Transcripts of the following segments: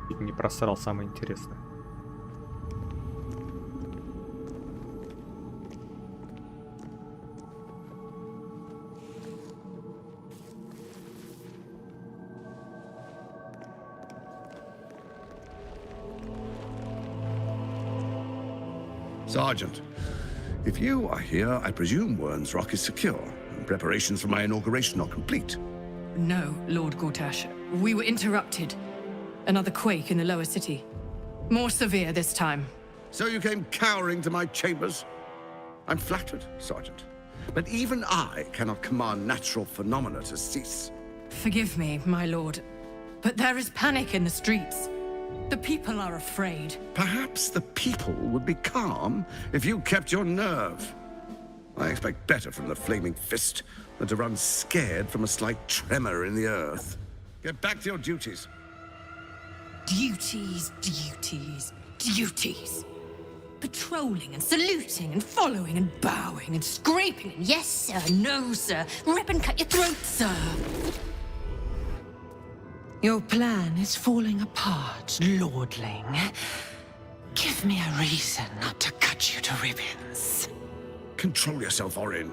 Не просрал самое интересное. Sergeant, if you are here, I presume Wern's Rock is secure, and preparations for my inauguration are complete. No, Lord Gortash. We were interrupted. Another quake in the lower city. More severe this time. So you came cowering to my chambers? I'm flattered, Sergeant. But even I cannot command natural phenomena to cease. Forgive me, my lord, but there is panic in the streets. The people are afraid. Perhaps the people would be calm if you kept your nerve. I expect better from the Flaming Fist than to run scared from a slight tremor in the earth. Get back to your duties. Duties, duties, duties. Patrolling and saluting and following and bowing and scraping and yes sir, no sir, rip and cut your throat, sir. Your plan is falling apart, lordling. Give me a reason not to cut you to ribbons. Control yourself, Orin.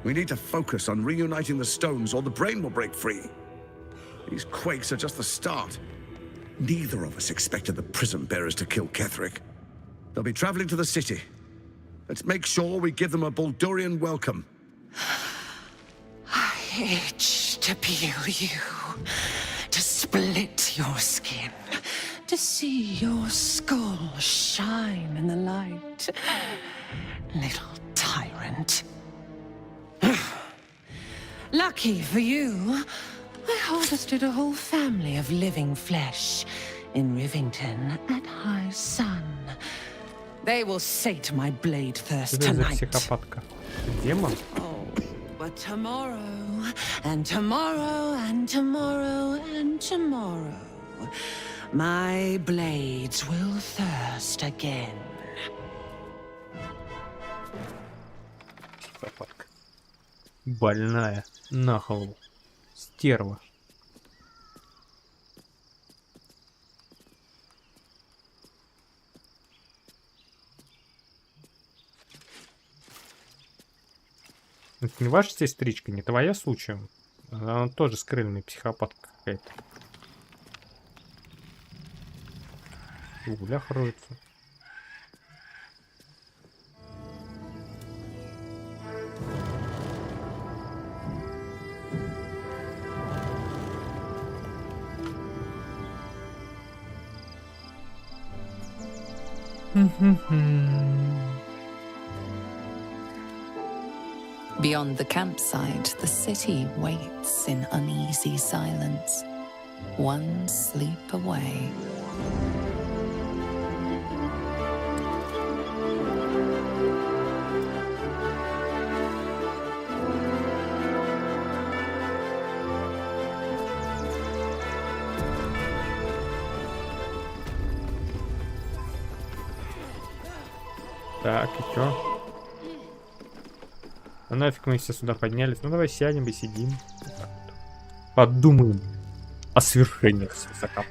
We need to focus on reuniting the stones or the brain will break free. These quakes are just the start. Neither of us expected the Prism Bearers to kill Ketheric. They'll be traveling to the city. Let's make sure we give them a Baldurian welcome. I itch to peel you, to split your skin, to see your skull shine in the light. Little tyrant. Lucky for you, I harvested a whole family of living flesh in Rivington at high sun. They will sate my blade thirst Что это за tonight. психопатка? Демон? Oh, but tomorrow, and tomorrow, and tomorrow, and tomorrow, my blades will thirst again. Психопатка. Больная. На голову. Стерва. Это не ваша сестричка, не твоя случаем. Она тоже скрыльная психопатка какая-то. В углях роется. Beyond the campsite, the city waits in uneasy silence, one sleep away. Так, и чё? А нафиг мы все сюда поднялись? Ну давай сядем и сидим. Вот так вот. Подумаем о свершениях закап.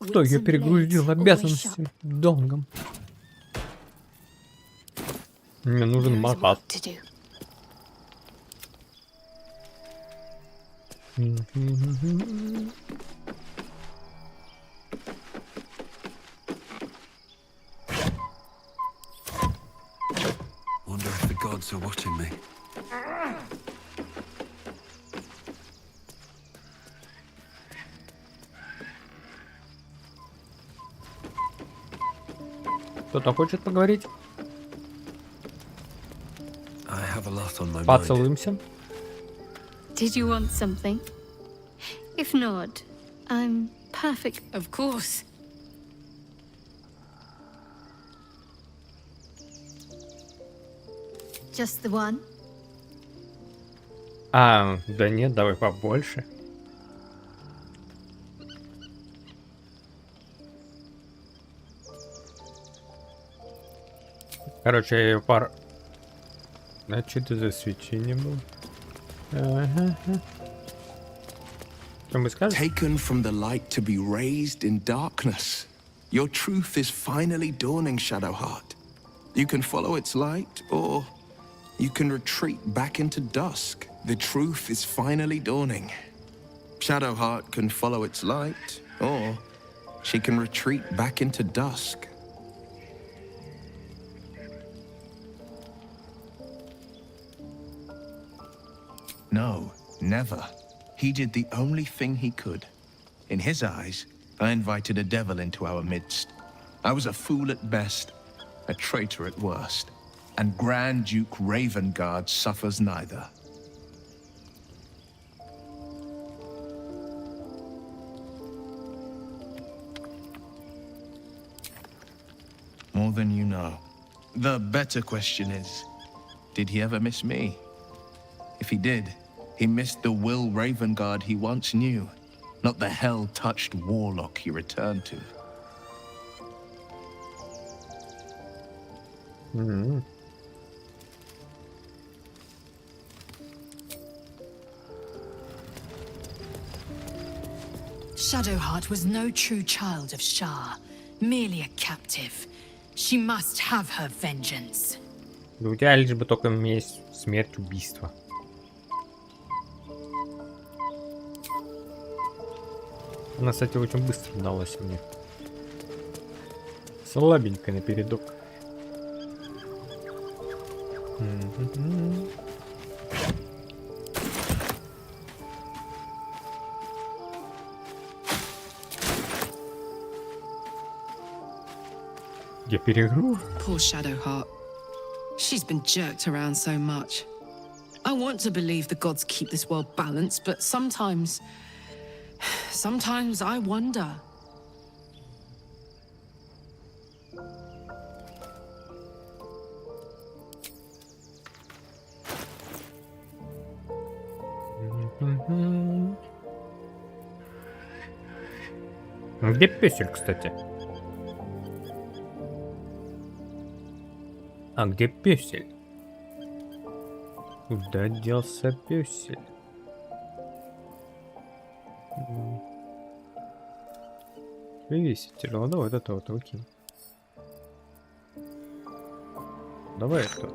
Кто ее перегрузил обязанностям, долгом? Мне нужен мапа. Wonder if the gods are watching me. Кто-то хочет поговорить? I have a lot on my mind. Поцелуемся. Did you want something? If not, I'm perfect. Of course. Just the one? А, да нет, давай побольше. Короче, я ее А что это за свечение было? Ага. Что мы скажем? Taken from the light to be raised in darkness. Your truth is finally dawning, Shadowheart. You can follow its light, or you can retreat back into dusk. The truth is finally dawning. Shadowheart can follow its light, or she can retreat back into dusk. No, never. He did the only thing he could. In his eyes, I invited a devil into our midst. I was a fool at best, a traitor at worst, and Grand Duke Ravengard suffers neither. More than you know. The better question is, did he ever miss me? If he did, he missed the Will Ravengard he once knew, not the hell-touched warlock he returned to. Shadowheart was no true child of Shah, merely a captive. She must have her vengeance. Да у тебя лишь бы только месть, смерть, убийство. Она, кстати, очень быстро далась мне. Слабенько напередок. Я перегруз. Poor Shadowheart. She's been jerked around so much. I want to believe the gods keep this world balanced, but sometimes I wonder. Где пёсель, кстати? А где пёсель? Куда делся пёсель? Весит тяжело. Давай вот это вот выкинь. Давай это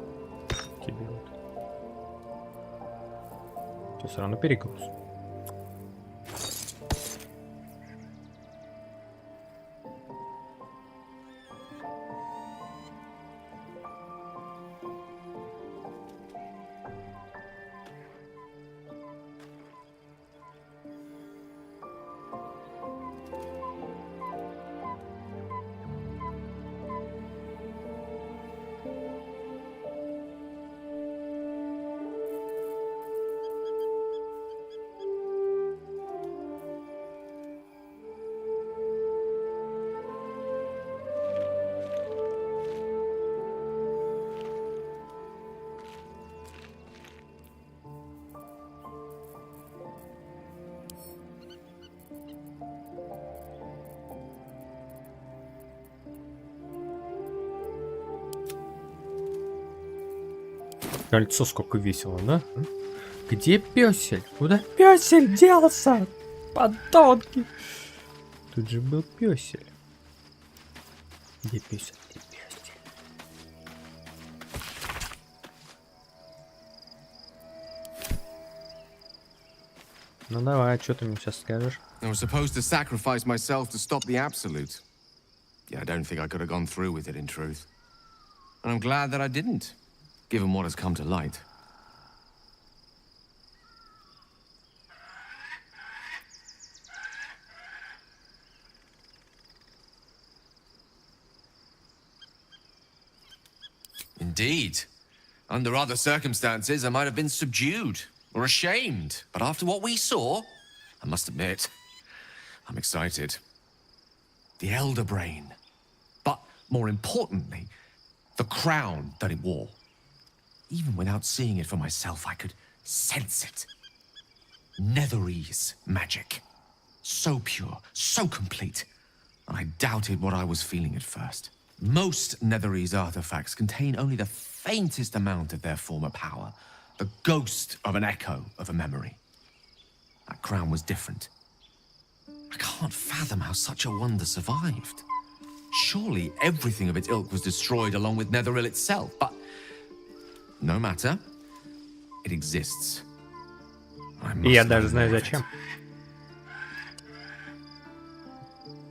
тебе вот. Все все равно перегруз. Кольцо сколько весело, да? Где пёсель? Куда пёсель делся? Подонки! Тут же был пёсель. Где пёсель? Где пёсель? Ну давай, что ты мне сейчас скажешь? I was supposed to sacrifice myself to stop the absolute. Yeah, I don't think I could have gone through with it in truth. And I'm glad that I didn't, given what has come to light. Indeed. Under other circumstances, I might have been subdued or ashamed. But after what we saw, I must admit, I'm excited. The Elder Brain. But more importantly, the crown that it wore. Even without seeing it for myself, I could sense it. Netherese magic. So pure, so complete. I doubted what I was feeling at first. Most Netherese artifacts contain only the faintest amount of their former power, the ghost of an echo of a memory. That crown was different. I can't fathom how such a wonder survived. Surely everything of its ilk was destroyed along with Netheril itself, but no matter. It exists. I must Я даже learn знаю more of зачем. it.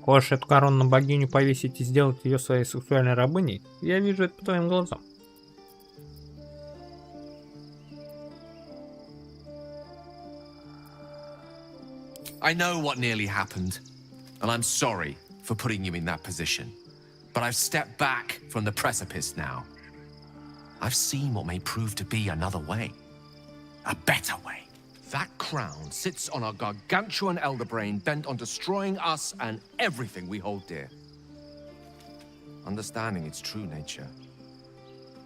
Хочешь эту корону на богиню повесить и сделать ее своей сексуальной рабыней? Я вижу это по твоим глазам. I know what nearly happened, and I'm sorry for putting you in that position. But I've stepped back from the precipice now. I've seen what may prove to be another way. A better way. That crown sits on a gargantuan elder brain bent on destroying us and everything we hold dear. Understanding its true nature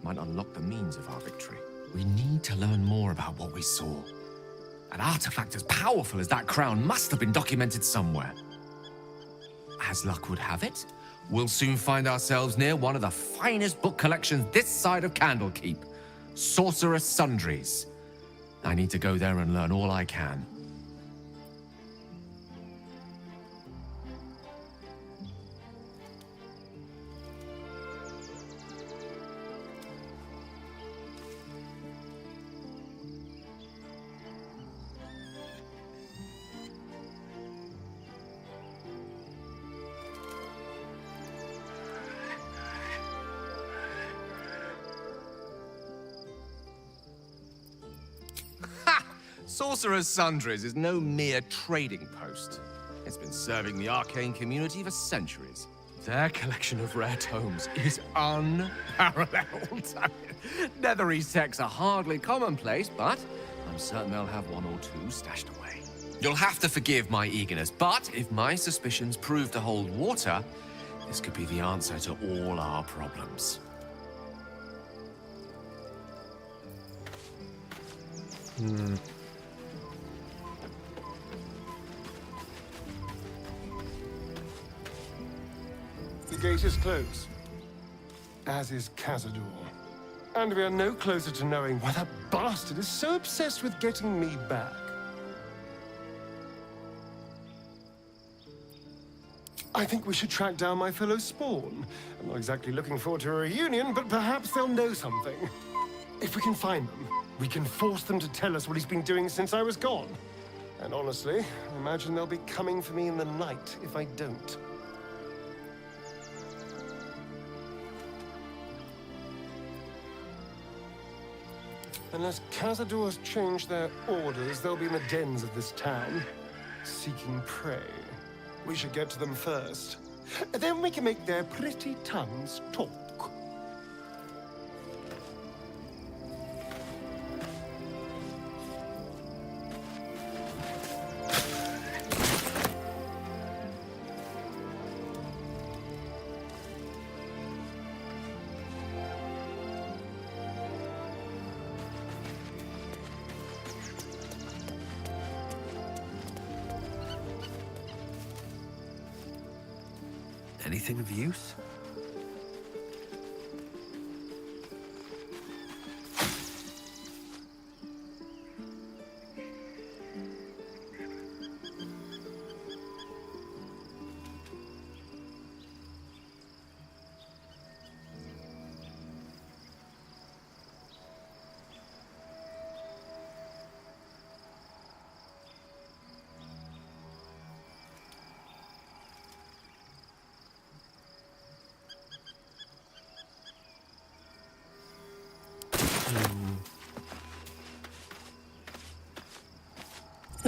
might unlock the means of our victory. We need to learn more about what we saw. An artifact as powerful as that crown must have been documented somewhere. As luck would have it, we'll soon find ourselves near one of the finest book collections this side of Candlekeep. Sorcerer's Sundries. I need to go there and learn all I can. Sorcerer's Sundries is no mere trading post. It's been serving the arcane community for centuries. Their collection of rare tomes is unparalleled. Netherese texts are hardly commonplace, but I'm certain they'll have one or two stashed away. You'll have to forgive my eagerness, but if my suspicions prove to hold water, this could be the answer to all our problems. The gate is closed, as is Cazador. And we are no closer to knowing why that bastard is so obsessed with getting me back. I think we should track down my fellow Spawn. I'm not exactly looking forward to a reunion, but perhaps they'll know something. If we can find them, we can force them to tell us what he's been doing since I was gone. And honestly, I imagine they'll be coming for me in the night if I don't. Unless Cazador's changed their orders, they'll be in the dens of this town, seeking prey. We should get to them first. Then we can make their pretty tongues talk. Anything of use?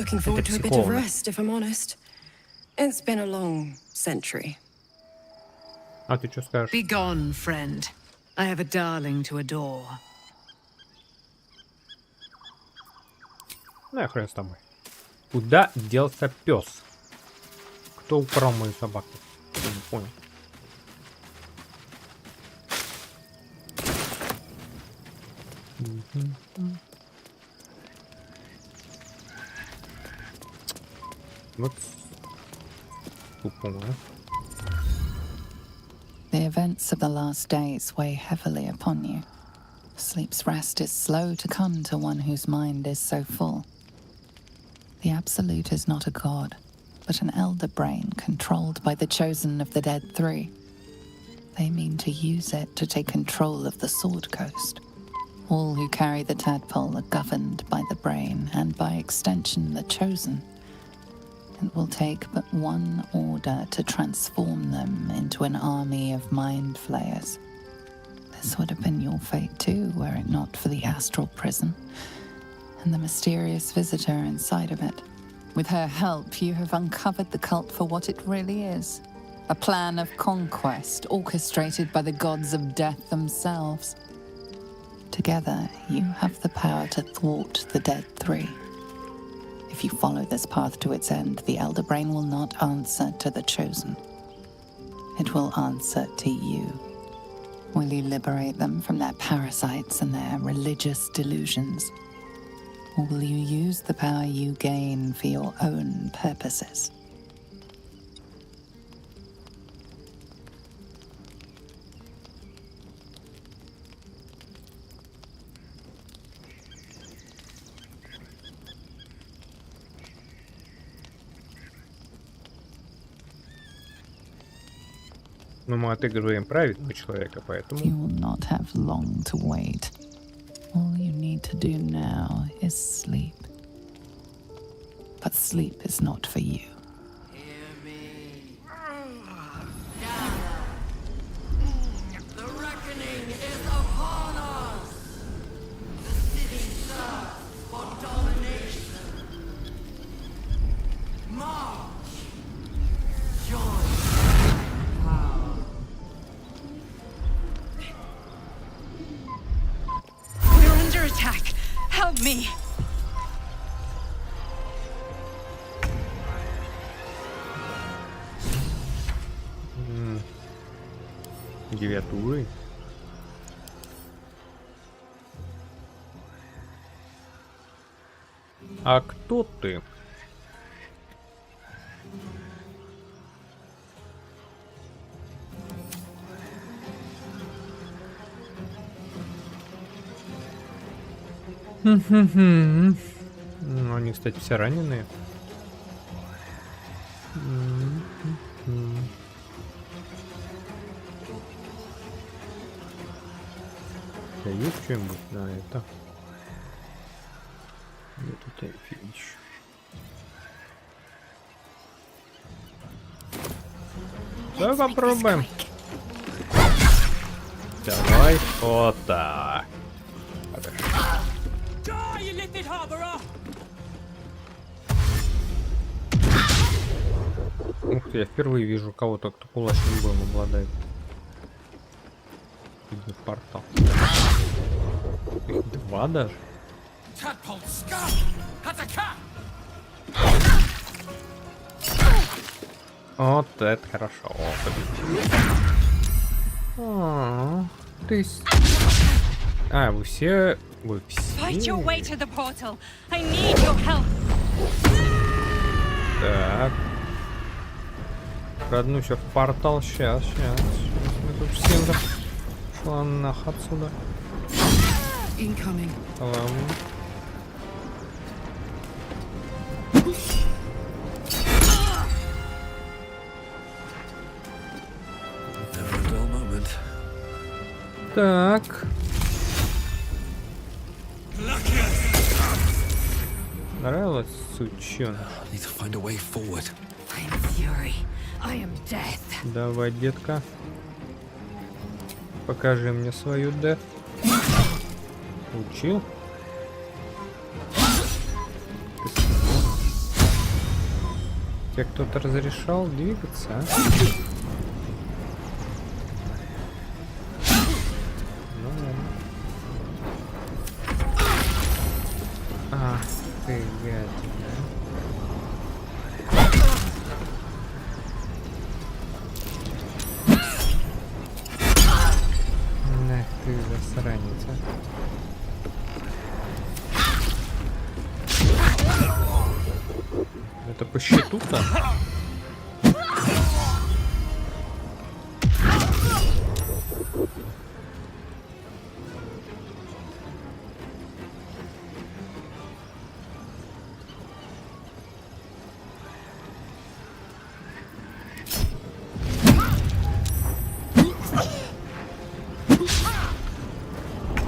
Looking forward to a bit of rest, if I'm honest. It's been a long century. А ты что скажешь? Be gone, friend. I have a darling to adore. Ну, я хрен с тобой. Куда делся пес? Кто украл мою собаку? Я не понял. Вот. Тупо, The events of the last days weigh heavily upon you. Sleep's rest is slow to come to one whose mind is so full. The Absolute is not a god, but an elder brain controlled by the chosen of the Dead Three. They mean to use it to take control of the Sword Coast. All who carry the tadpole are governed by the brain, and by extension the chosen. It will take but one order to transform them into an army of mind flayers. This would have been your fate too, were it not for the astral prison and the mysterious visitor inside of it. With her help, you have uncovered the cult for what it really is. A plan of conquest orchestrated by the gods of death themselves. Together, you have the power to thwart the Dead Three. If you follow this path to its end, the Elder Brain will not answer to the Chosen. It will answer to you. Will you liberate them from their parasites and their religious delusions? Or will you use the power you gain for your own purposes? Но мы отыгрываем праведного человека, поэтому... You will not have long to wait. All you need to do now is sleep. But sleep is not for you. The reckoning is upon us! The city serves for domination. March! Join power. We're under attack. Help me. Девятуры. А кто ты? Ну, они, кстати, все раненые. Да есть что-нибудь на это? Нет, у тебя финиш. Давай попробуем. Давай. Вот так. Ух ты, я впервые вижу кого-то, кто кулачным боем обладает. Иди в портал. Их два даже. Вот это хорошо. О, ты... А, вы все... Вы все... Fight your way to the portal. I need your help. Так. Проднусь в портал. Сейчас. Мы тут всем шла нах отсюда. Incoming. Ладно. Never a dull moment. Так. Нравилось, сучёныш? Need to find a way forward. I am fury. I am death. Давай, детка. Покажи мне свою death. Учил? Тебе кто-то разрешал двигаться, а? Ну ладно. Ах ты, гадина. Ах ты, засранец, а. Это по счету-то?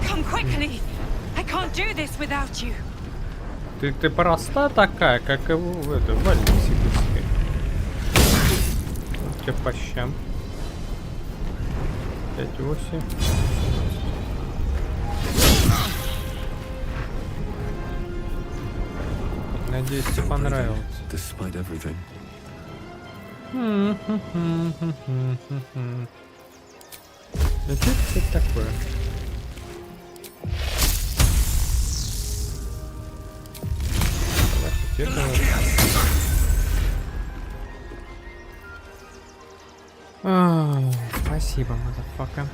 Come quickly. I can't do this without you. Ты проста такая, как и в это, в Альбисе быстрее. Тебе по щам. 5-8. Надеюсь, тебе понравилось. Despite everything. Да что это такое? Спасибо, мазафака.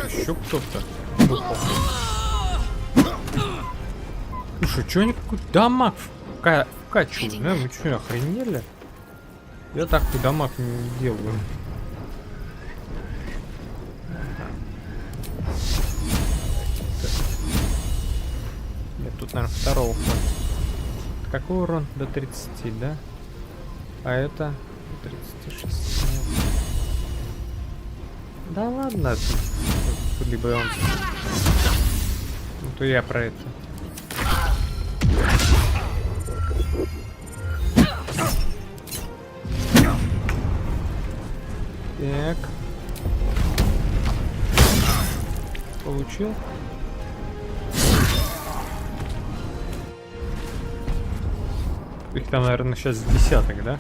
Еще кто-то. Слушай, что они какой-то дамаг вкачивают, да? Вы что, охренели? Я такой дамаг не делаю. Нет, тут, наверное, второго хватит. Какой урон? До 30, да? А это до 36. Да ладно. Либо он... Ну, то я про это. Так. Получил. Их там, наверное, сейчас десяток, да?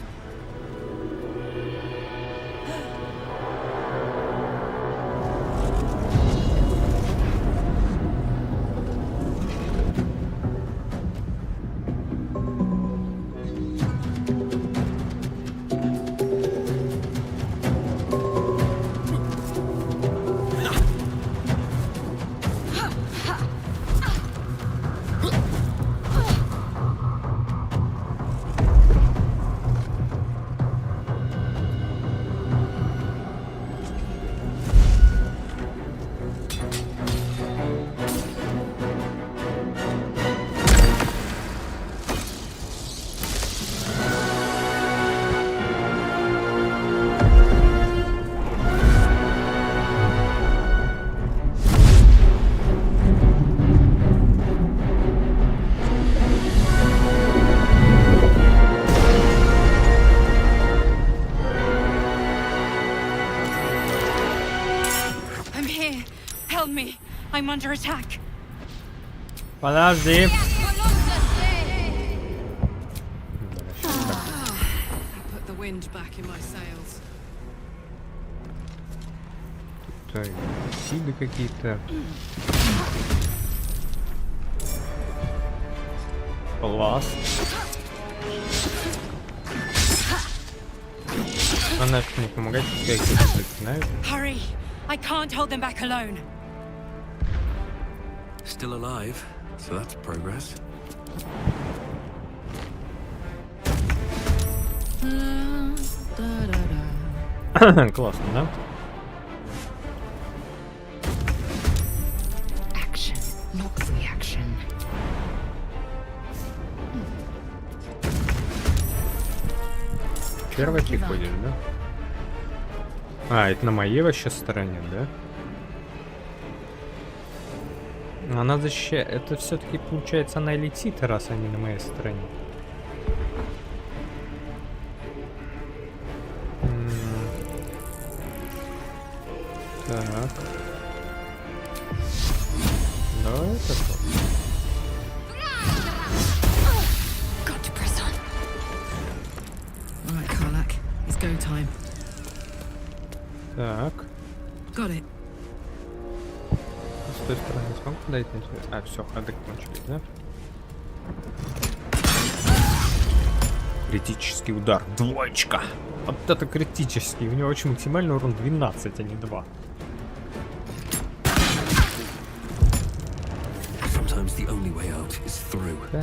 I'm under attack. Подожди. Put the wind back in my sails. Так, сиды какие-то. Класс. Она же не помогает, как знаешь? Hurry! I can't hold them back alone. Still alive, so that's progress. Классно, да? Action, not reaction. Первый ты ходишь, да? А, это на моей вообще стороне, да? Она защищает. Это все-таки получается, она летит, раз они на моей стороне. Так. Давай это вот. Got to press on. Right, Karlak. It's go time. Так. Got it. С той стороны смогу дать? А, все, ходы кончились, да? Критический удар. Двоечка. Вот это критический. У него очень максимальный урон 12, а не 2. Sometimes the only way out is through. I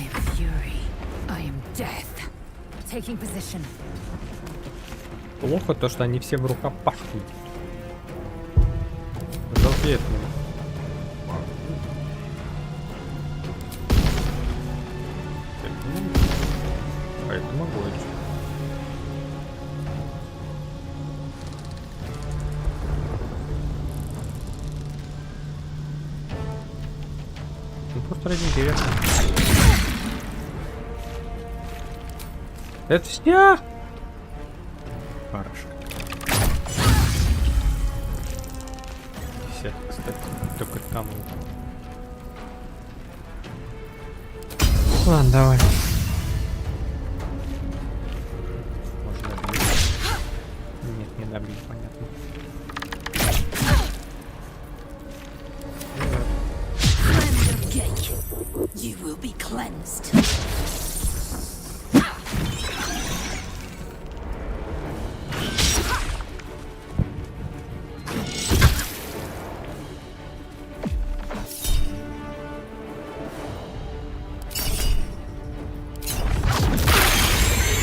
am fury. I am death. Taking position. Плохо то, что они все в рукопашку идут. Жалеет меня. Поэтому огонь. Ну просто ради интереса. Это все? Хорошо. 50, кстати, только там. Ладно, давай. Может добить? Нет, не добить, понятно. Cleanse of gate. You will be cleansed.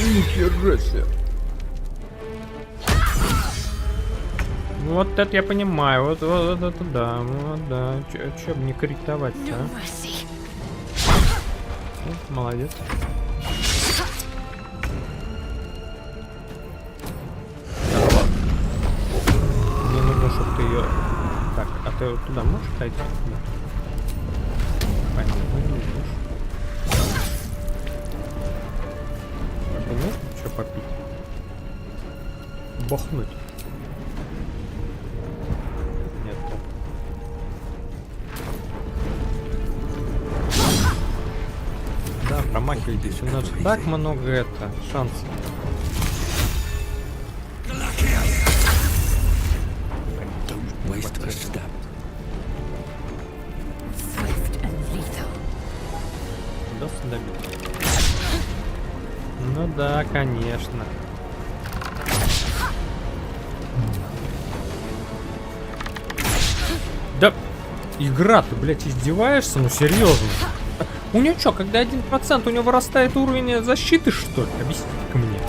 Нихера себе. Вот это я понимаю, вот это да, вот да. Чё бы не критовать, а? Ну, молодец. Мне нужно, чтобы ты ее. Так, а ты туда можешь пойти? Нет. Понятно, не можешь. Можно что попить? Бахнуть. Нет. Да, промахивайтесь. У нас так много это шансов. Waste a step. Swift and lethal. Удастся добить? Ну да, конечно. Да, игра, ты, блядь, издеваешься? Ну серьезно. У него что, когда 1% у него вырастает уровень защиты, что ли? Объясните-ка мне.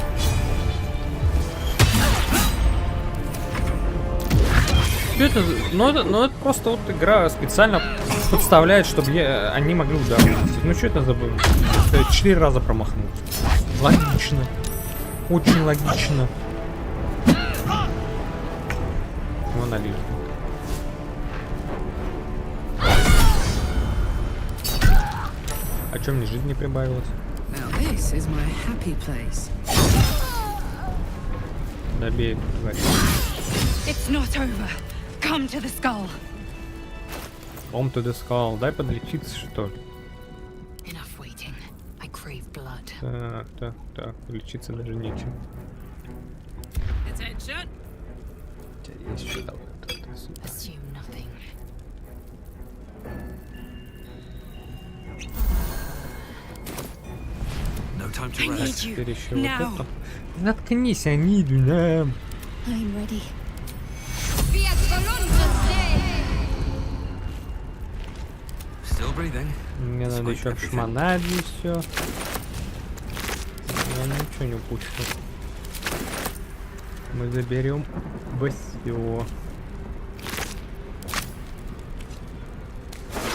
Это, ну это просто вот игра специально подставляет, чтобы они могли ударить. Ну что это за 4 раза промахнуть? Логично. Очень логично. Вон налил. А чё мне жизнь не прибавилось? Now this is my happy place. Добей, тварь. It's not over. Come to the skull. Come to the skull. Дай подлечиться, что ли? Enough waiting. I crave blood. Так, лечиться даже нечем. Attention. У тебя есть что-то вот это. Assume nothing. No time to I rest. need you Теперь еще вот now. это. Заткнись, они идут. I'm ready. Still breathing. Мне надо еще обшмонать здесь все. Я ничего не упущу. Мы заберем все.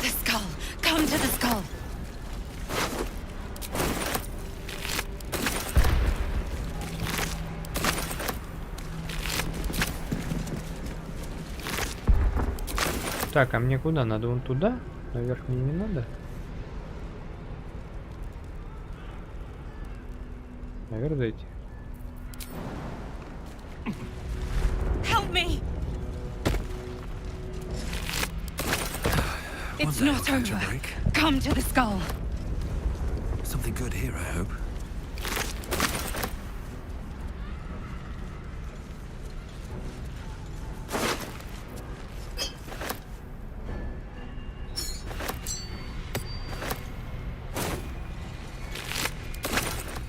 The skull. Come to the skull. Так, а мне куда? Надо вон туда? Наверх мне не надо? Наверх зайти. Help me! It's One day I'll not catch a over. break. Come to the skull. Something good here, I hope.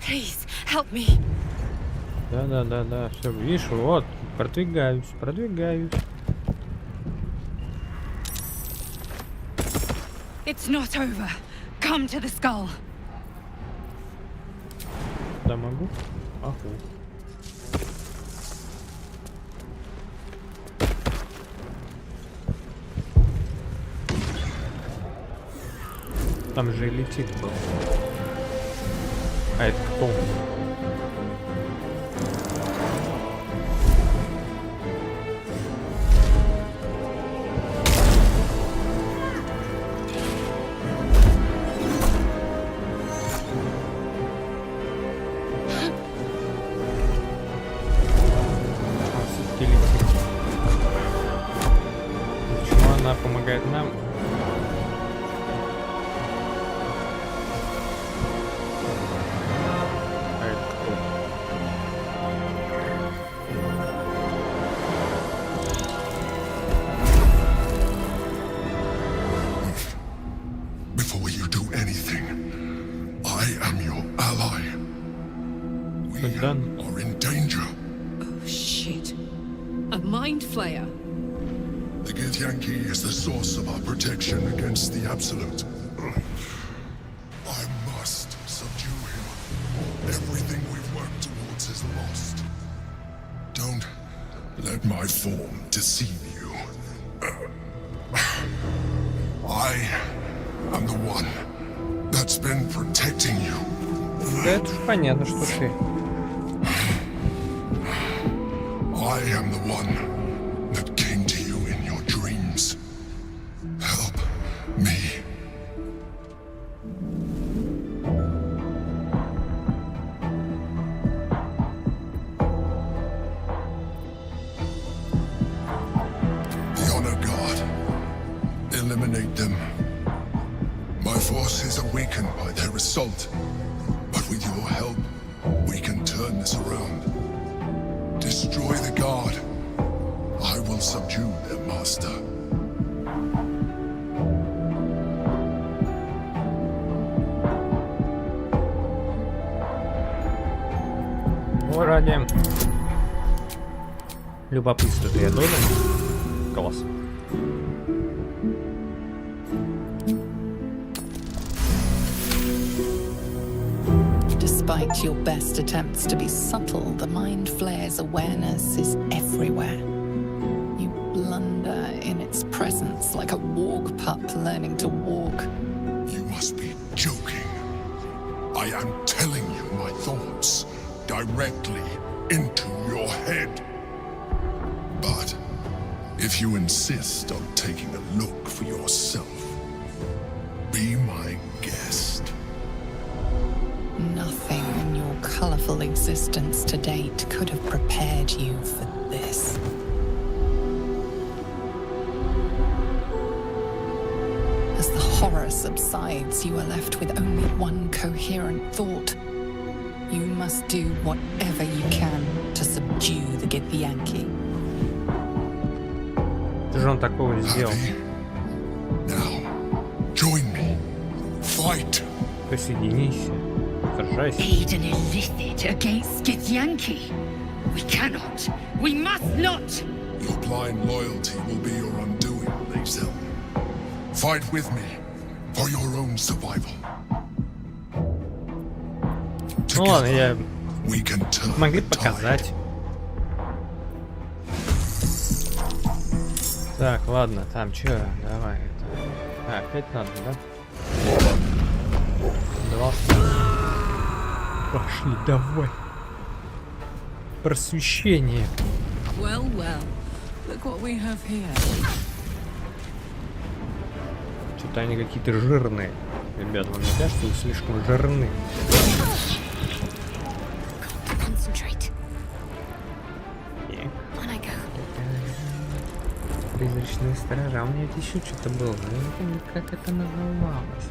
Please, help me. Да, все, видишь, вот, продвигаюсь. It's not over. Come to the skull. Да, могу? Ага. Там же и летит был. А это кто? Почему она помогает нам? А это кто? Before you do anything, I am your ally. We Done. are in danger. Oh, shit. A mind flayer. The Githyanki is the source of our protection against the Absolute. I must subdue him. Everything we've worked towards is lost. Don't let my form deceive you. I am the one that's been protecting you. Да это ж понятно, что ты. I am the one that came to you in your dreams. Help me. The Honor God. Eliminate them. My force is awakened by their assault. But with your help, we can turn this around. Destroy the guard. I will subdue their master. Ну, ради любопытства-то я должен. Класс. Despite your best attempts to be subtle, the mind flayer's awareness is everywhere. You blunder in its presence like a walk pup learning to walk. You must be joking. I am telling you my thoughts directly into your head. But if you insist on taking a look for yourself, be my guest. Nothing in your colorful existence to date could have prepared you for this. As the horror subsides, you are left with only one coherent thought. You must do whatever you can to subdue the Githyanki. Что же он такого сделал? Now, join me. Fight. Присоединись. Сражайся. Aid an illicit against Githyanki. We cannot. We must not. Your blind loyalty will be your undoing, Lae'zel. Fight with me for your own survival. Ну ладно, я We can turn могли the tide. показать. Так, ладно, там чё, давай это. А, опять надо, да? Два. Пошли, давай. Просвещение. Well, well. Look what we have here. Что-то они какие-то жирные. Ребята, вам не кажется, что вы слишком жирны? Ночные стражи. А у меня еще что-то было. Я не помню, как это называлось.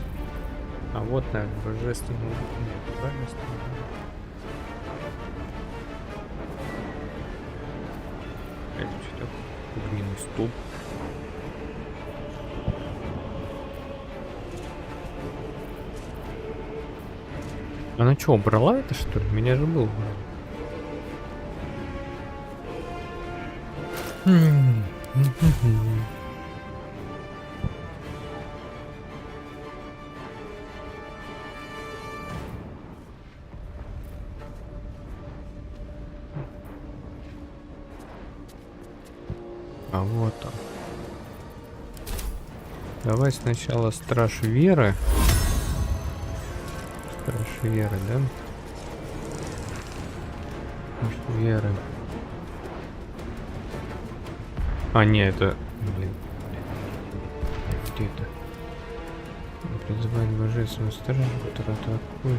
А вот, наверное, божественный. Нет, божественный. Это что-то огненный столб. Она что, убрала это, что ли? У меня же был. А вот он. Давай сначала страж веры. Страж веры, да? Страж веры. А, не, это... Блин. Где это? Призывает божественную стражу, которая атакует.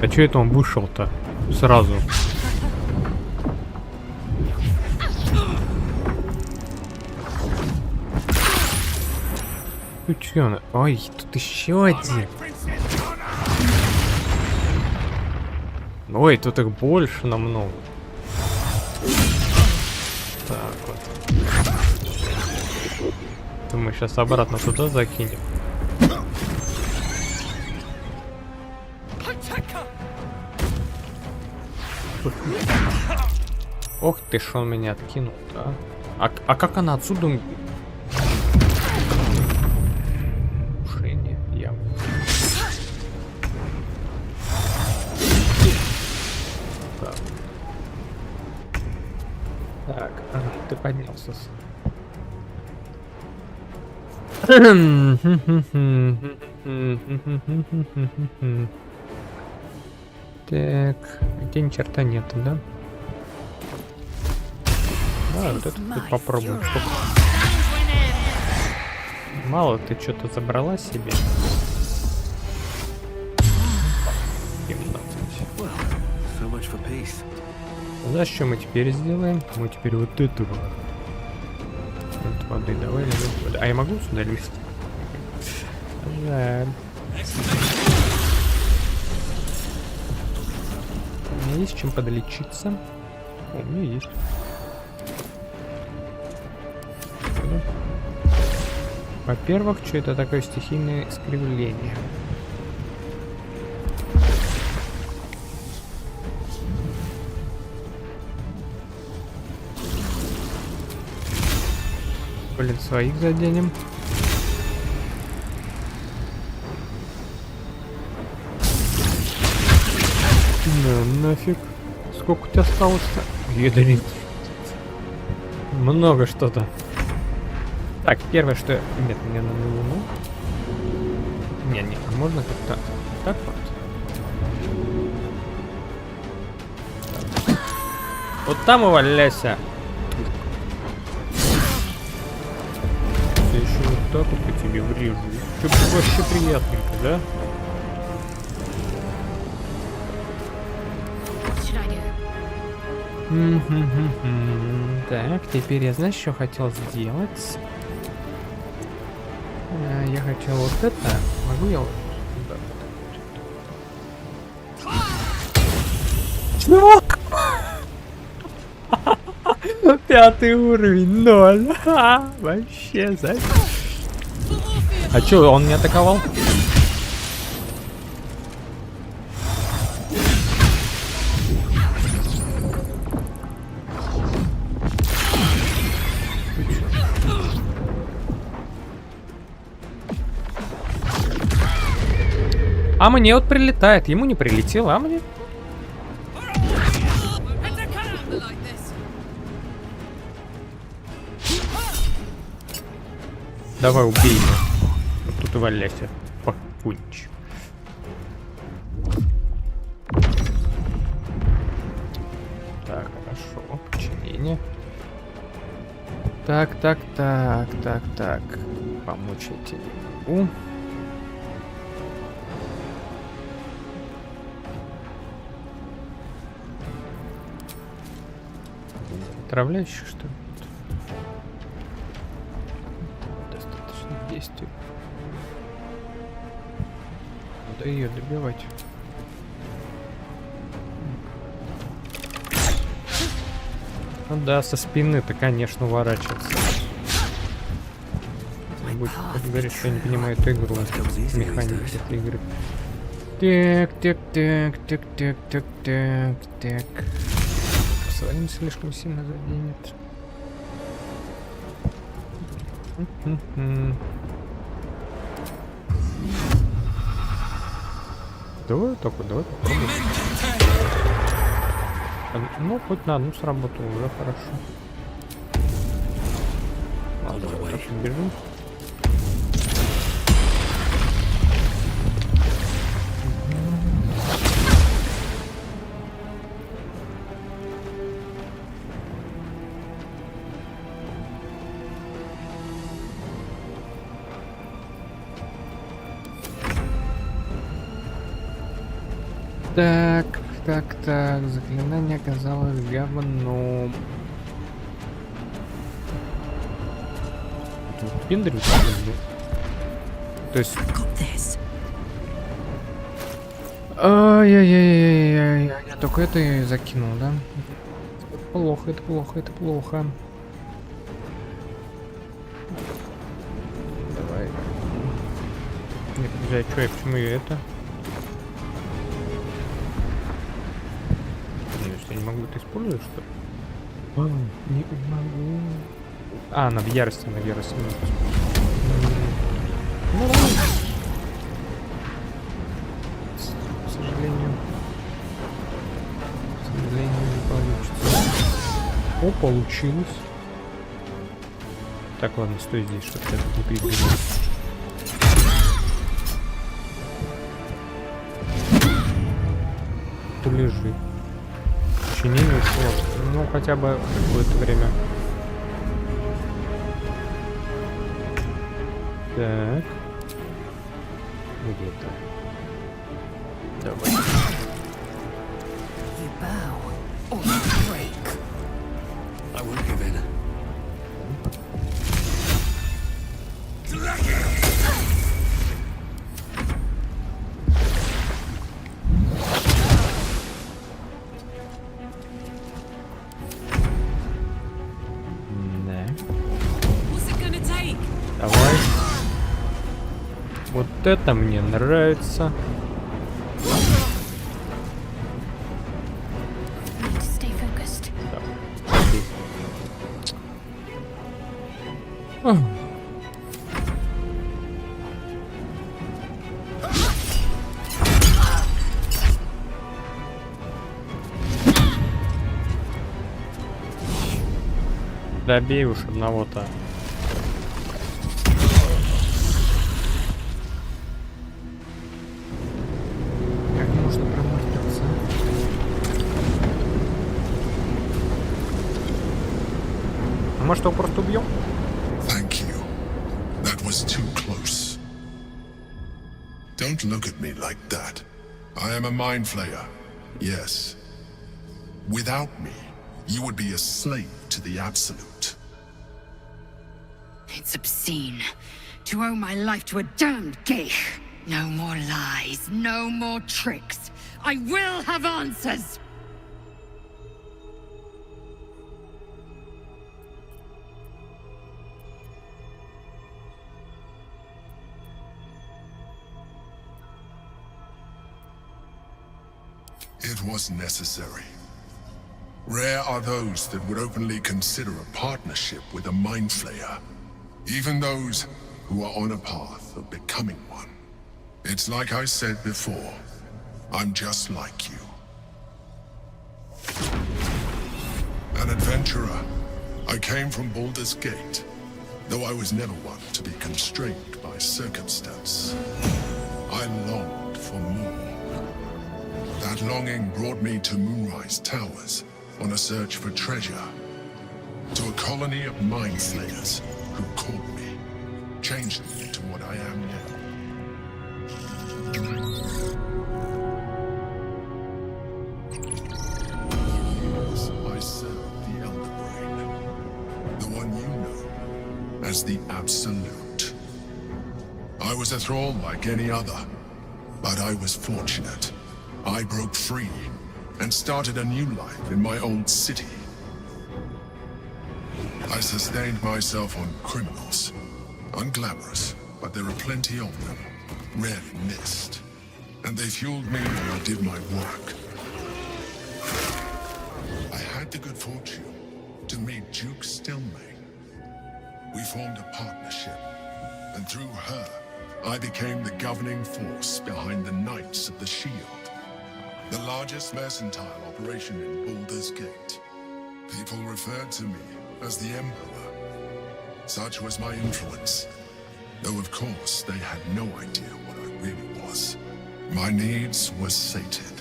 А чё это он вышел-то сразу? Ну чё он? Ой, тут еще один. Ой, тут их больше намного. Так вот. Это мы сейчас обратно туда закинем. Ох ты ж, он меня откинул, да? А как она отсюда... Ушение, явно. Так. Так, ты поднялся. Так, где ни черта нету, да? Да, вот это тут попробуем. Сколько? Мало ты что-то забрала себе. 17. Знаешь, что мы теперь сделаем? Мы теперь вот этого. Вот воды давай. А я могу сюда лезть? Жаль. У меня есть чем подлечиться. О, у меня есть. Во-первых, что это такое стихийное искривление? Блин, своих заденем. Да, нафиг. Сколько у тебя осталось-то? Ядрит. Много что-то. Так, первое, что... Нет, мне надо луну. Не, а можно как-то... Так вот. Так. Вот там и валяйся. Я еще вот так вот по тебе врежу. Что-то вообще приятненько, да? Так, теперь я, знаешь, что хотел сделать? Я хотел вот это. Могу я вот... Чувак! 5-й уровень, 0. Вообще, за... А чё, он не атаковал? А мне вот прилетает, ему не прилетело, а мне... Давай, убей его. Вот тут и валяйся, пахунч. Так, хорошо, подчинение. Так. Помочь эти. Отравляющих, что ли? Достаточно действий. Надо ее добивать. Ну да, со спины-то, конечно, уворачиваться. Будет говорить, что я не понимаю эту игру, механику этой игры. Так. Своим слишком сильно заденет. Давай попробуем. Ну, хоть на одну сработало, уже хорошо. Ладно, так бежим. Так, заклинание оказалось говном. Пиндрю. То есть... Ай-яй-яй-яй-яй. Я только это и закинул, да? Это плохо. Давай. Нет, подожди, а почему я это? Я не могу это использовать, что ли? Не могу. Она в ярости, Ну ладно. К сожалению, не получится. О, получилось. Так, ладно, стой здесь, чтобы я тут не перебил. Ты лежи. Чинение ушло. Ну, хотя бы какое-то время. Так. Где-то. Давай. I won't give in. Давай. Вот это мне нравится. Добей уж одного-то. Как можно промахнуться? А может его просто убьем? Thank you. That was too close. Don't look at me like that. I am a mind flayer. Yes. Without me, you would be a slave to the Absolute. It's obscene to owe my life to a damned geek. No more lies, no more tricks. I will have answers! It was necessary. Rare are those that would openly consider a partnership with a mind flayer. Even those who are on a path of becoming one. It's like I said before, I'm just like you. An adventurer, I came from Baldur's Gate, though I was never one to be constrained by circumstance. I longed for more. That longing brought me to Moonrise Towers on a search for treasure. To a colony of mind flayers who caught me, changed me into what I am now. I serve the Elder Brain, the one you know as the Absolute. I was a thrall like any other, but I was fortunate. I broke free and started a new life in my old city. I sustained myself on criminals. Unglamorous, but there are plenty of them. Rarely missed. And they fueled me while I did my work. I had the good fortune to meet Duke Stelmane. We formed a partnership, and through her, I became the governing force behind the Knights of the Shield, the largest mercantile operation in Baldur's Gate. People referred to me as the Emperor. Such was my influence, though of course they had no idea what I really was. My needs were sated.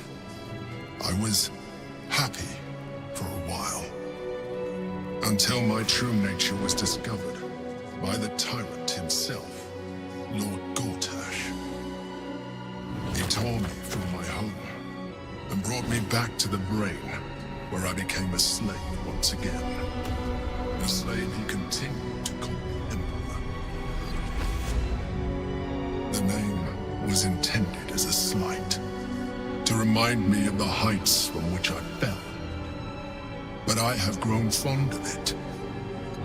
I was happy for a while, until my true nature was discovered by the tyrant himself, Lord Gortash. He tore me from my home and brought me back to the Brain, where I became a slave once again. A slave he continued to call Emperor. The name was intended as a slight, to remind me of the heights from which I fell. But I have grown fond of it.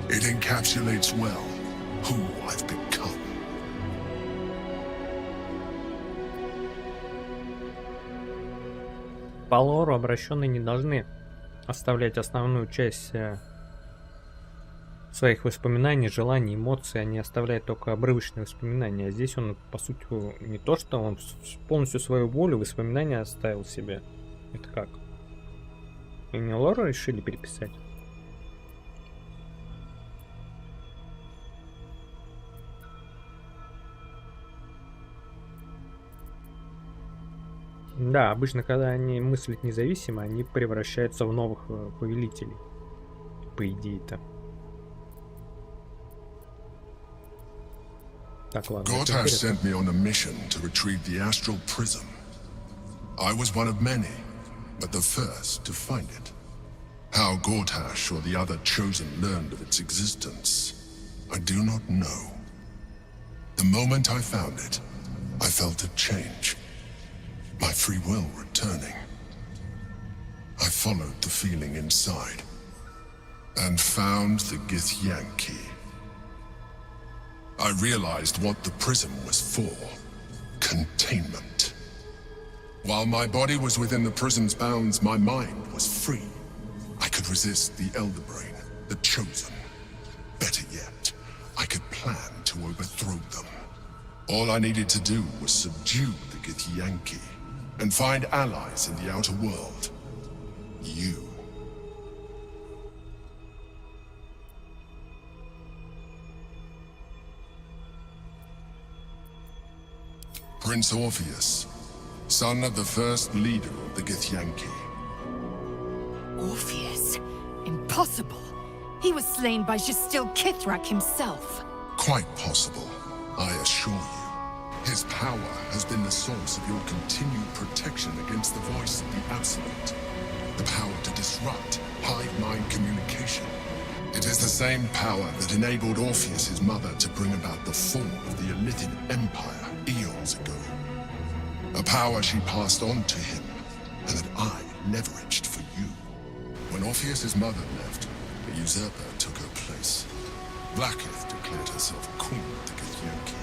It encapsulates well who I've become. По лору обращенные не должны оставлять основную часть своих воспоминаний, желаний, эмоций. Они оставляют только обрывочные воспоминания. А здесь он, по сути, не то, что он полностью свою волю, воспоминания оставил себе. Это как? И не лору решили переписать? Да, обычно, когда они мыслят независимо, они превращаются в новых повелителей. По идее-то. Так, ладно. Gortash sent me on a mission to retrieve the astral prism. I was one of many, but the first to find it. How Gortash or the other chosen learned of its existence, I do not know. The moment I found it, I felt a change. My free will returning. I followed the feeling inside and found the Githyanki. I realized what the prism was for. Containment. While my body was within the prism's bounds, my mind was free. I could resist the Elder Brain, the Chosen. Better yet, I could plan to overthrow them. All I needed to do was subdue the Githyanki and find allies in the outer world. You. Prince Orpheus, son of the first leader of the Githyanki. Orpheus? Impossible. He was slain by Justil Kithrak himself. Quite possible, I assure you. His power has been the source of your continued protection against the voice of the Absolute. The power to disrupt hive-mind communication. It is the same power that enabled Orpheus's mother to bring about the fall of the Elitid Empire eons ago. A power she passed on to him, and that I leveraged for you. When Orpheus's mother left, a usurper took her place. Blackith declared herself queen of the Githyanki.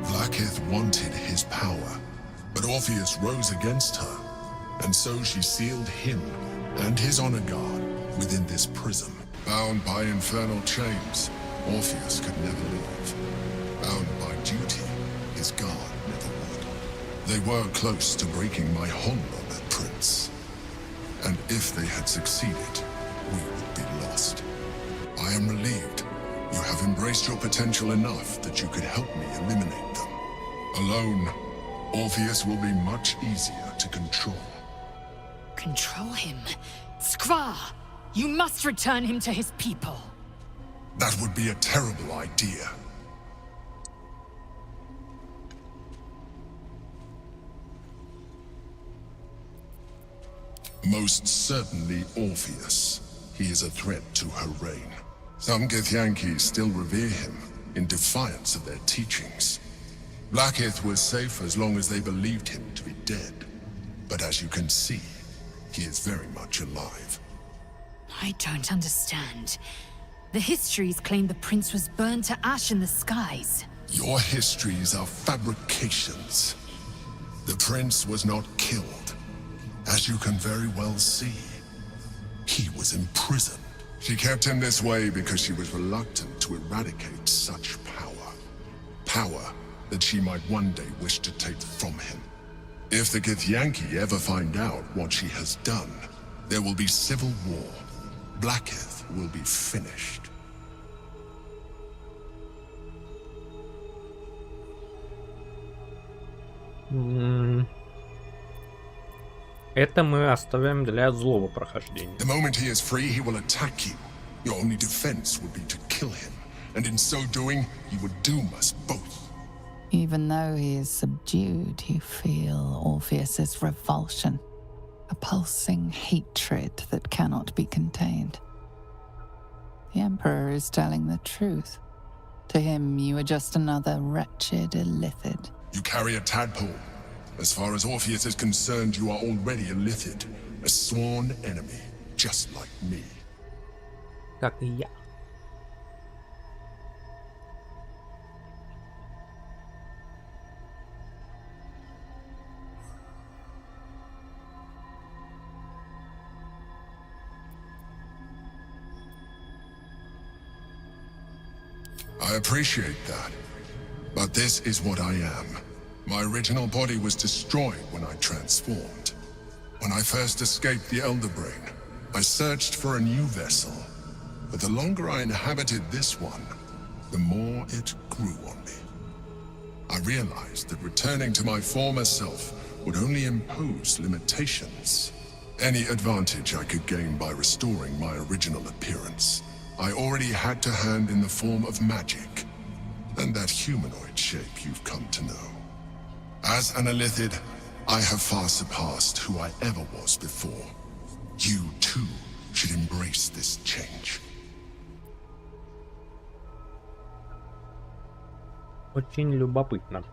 Blackith wanted his power, but Orpheus rose against her, and so she sealed him and his honor guard within this prism. Bound by infernal chains, Orpheus could never leave. Bound by duty, his guard never would. They were close to breaking my hold on that prince. And if they had succeeded, we would be lost. I am relieved. You have embraced your potential enough that you could help me eliminate them. Alone, Orpheus will be much easier to control. Control him? Skra! You must return him to his people. That would be a terrible idea. Most certainly Orpheus. He is a threat to her reign. Some Githyanki still revere him, in defiance of their teachings. Blackith was safe as long as they believed him to be dead. But as you can see, he is very much alive. I don't understand. The histories claim the prince was burned to ash in the skies. Your histories are fabrications. The prince was not killed. As you can very well see, he was imprisoned. She kept him this way because she was reluctant to eradicate such power. Power that she might one day wish to take from him. If the Githyanki ever find out what she has done, there will be civil war. Blackith will be finished. Это мы оставим для злого прохождения. The moment he is free, he will attack you. Your only defense would be to kill him, and in so doing, you would doom us both. Even though he is subdued, you feel Orpheus's revulsion, a pulsing hatred that cannot be contained. The Emperor is telling the truth. To him, you are just another wretched illithid. You carry a tadpole. As far as Orpheus is concerned, you are already a Lithid, a sworn enemy, just like me. Как и я. I appreciate that, but this is what I am. My original body was destroyed when I transformed. When I first escaped the Elder Brain, I searched for a new vessel. But the longer I inhabited this one, the more it grew on me. I realized that returning to my former self would only impose limitations. Any advantage I could gain by restoring my original appearance, I already had to hand in the form of magic, and that humanoid shape you've come to know. As an Illithid, I have far surpassed who I ever was before. You, too, should embrace this change. Очень любопытно.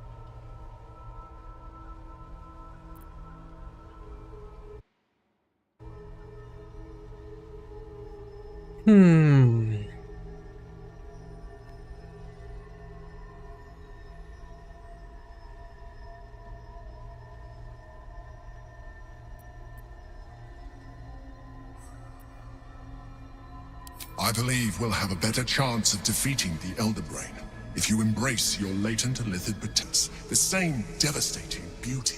I believe we'll have a better chance of defeating the Elder Brain if you embrace your latent Illithid potential, the same devastating beauty.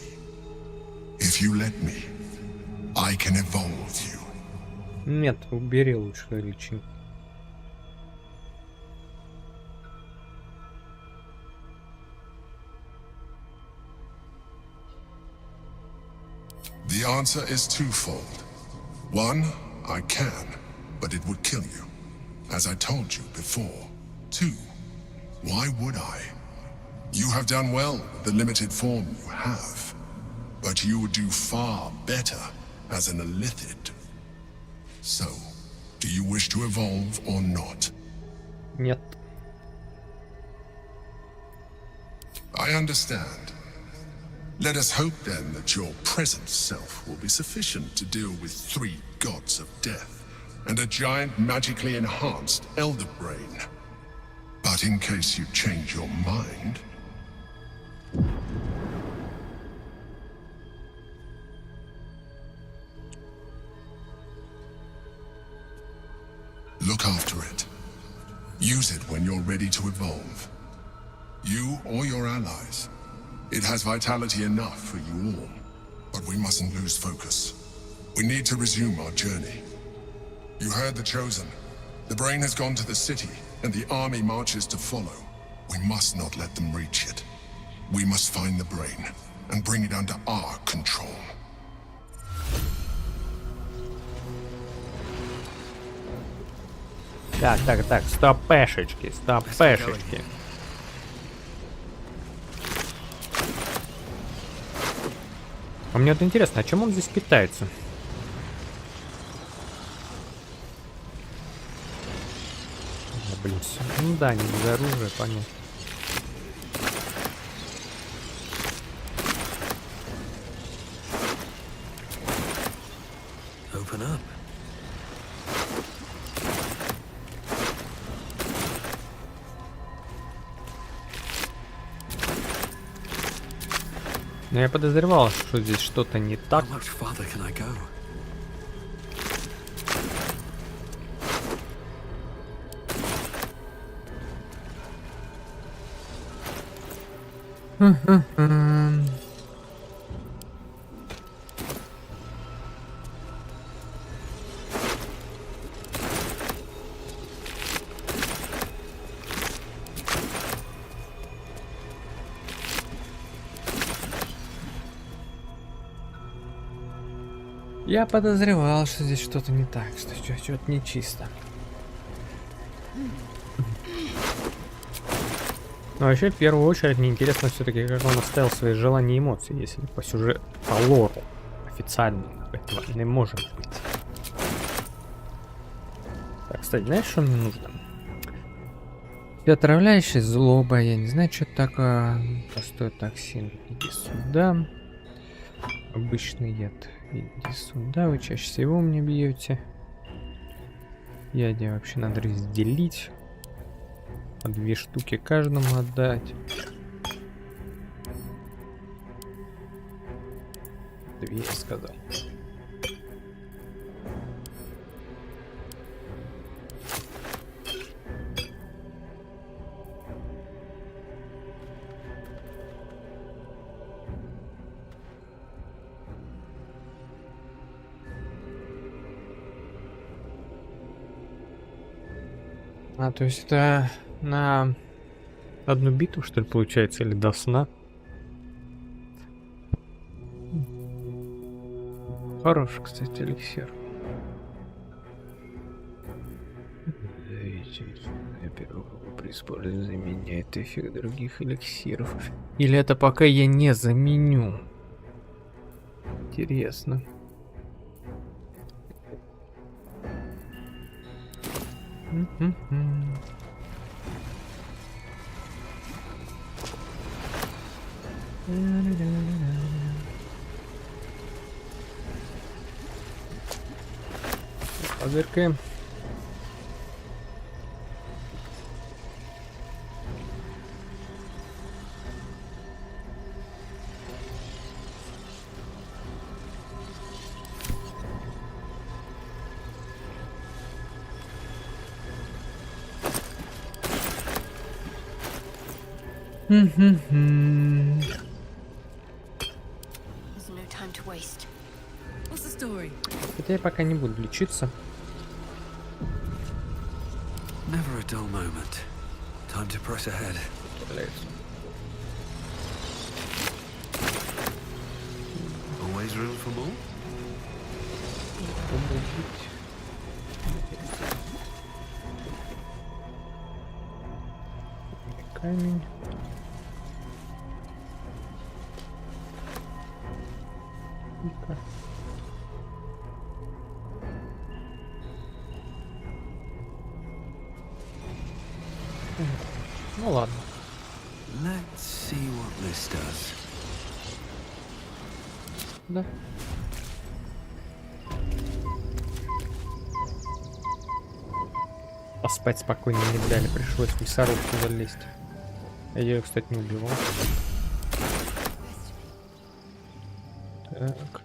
If you let me, I can evolve you. Нет, убери лучше личинку. The answer is twofold. One, I can, but it would kill you, as I told you before. Two, why would I? You have done well with the limited form you have, but you would do far better as an Illithid. So, do you wish to evolve or not? Нет. I understand. Let us hope then that your present self will be sufficient to deal with 3 gods of death and a giant magically enhanced Elder Brain. But in case you change your mind... Look after it. Use it when you're ready to evolve. You or your allies. It has vitality enough for you all. But we mustn't lose focus. We need to resume our journey. You heard the Chosen. The Brain has gone to the city, and the army marches to follow. We must not let them reach it. We must find the Brain, and bring it under our control. Так, стопешечки. А мне вот интересно, а чем он здесь питается? Блин, ну да, не без оружия, понятно. Open up. Но я подозревал, что здесь что-то не так. How much farther can I go? Я подозревал, что здесь что-то не так, что что-то нечисто. Но вообще, в первую очередь, мне интересно все-таки, как он оставил свои желания и эмоции, если по сюжету, по лору официально этого не может быть. Так, кстати, знаешь, что мне нужно? Ты отравляющая злоба, я не знаю, что это такое. Простой токсин. Иди сюда. Обычный яд. Иди сюда, вы чаще всего мне бьете. Яде вообще надо разделить. По 2 штуки каждому отдать. 2, я сказал. А, то есть это на одну битву, что ли, получается, или до сна? Хороший, кстати, эликсир. При использовании заменяет эффект других эликсиров. Или это пока я не заменю? Интересно. Позыркаем. Хотя я пока не буду лечиться. Never a dull moment. Time to press ahead. Always room for more? Камень. Ну ладно. Let's see what this does. Да. Поспать спокойно не дали, пришлось в мясорубку залезть. Я ее, кстати, не убивал. Так.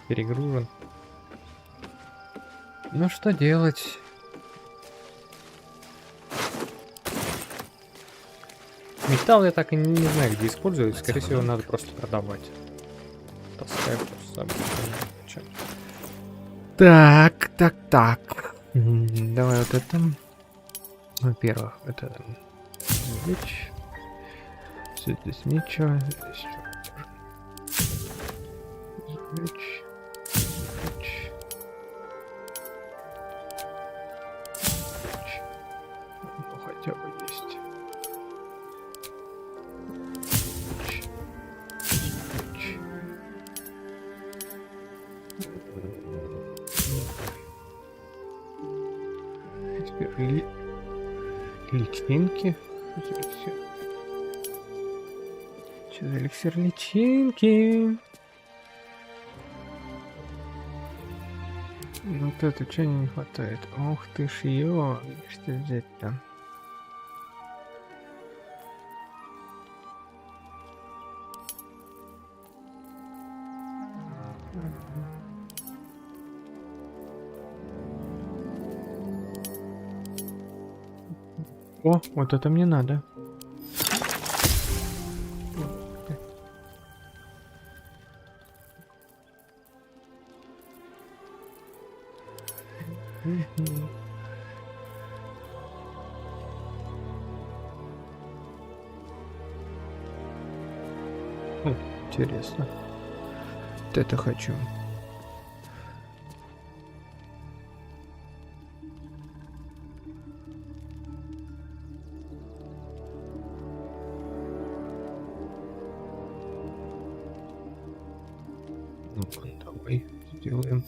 Перегружен. Ну что делать? Металл я так и не знаю, где использовать. Скорее всего, надо просто продавать. Таскаю просто с собой. Так. Давай вот это. Во-первых, это меч. Здесь ничего. Здесь меч. Личинки. Что за эликсир личинки? Вот это чего не хватает? Ох ты ж ё, что взять-то? О, вот это мне надо. Интересно. Вот это хочу. Ну-ка, давай сделаем.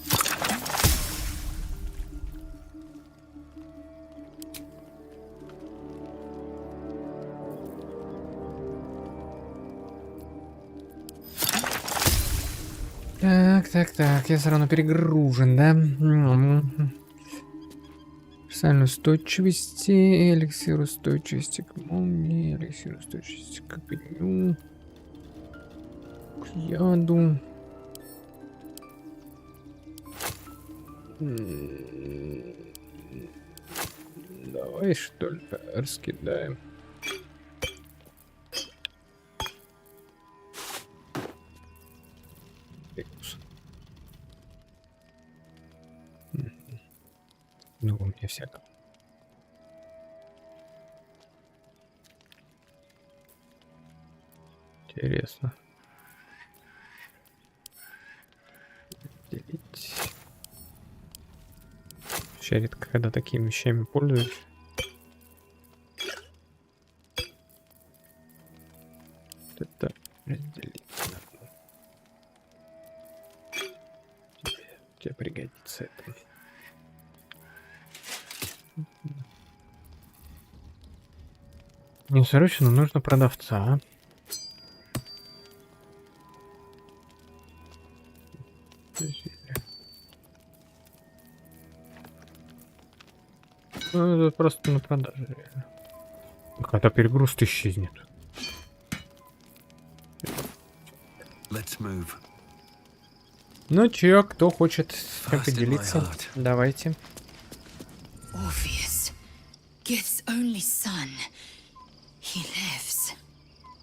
Так, я все равно перегружен, да? Персональной устойчивости, эликсир устойчивости к молнии, эликсир устойчивости к огню, к яду. Давай, что ли, раскидаем. Ну, у меня всяко. Интересно. Делить. Вообще редко, когда такими вещами пользуюсь. Это разделить. Тебе пригодится это. Мне срочно нужно продавца. Ну, это просто на продаже, реально. Когда перегруз исчезнет. Ну чё, кто хочет поделиться? Давайте. Orpheus, Gith's only son. He lives.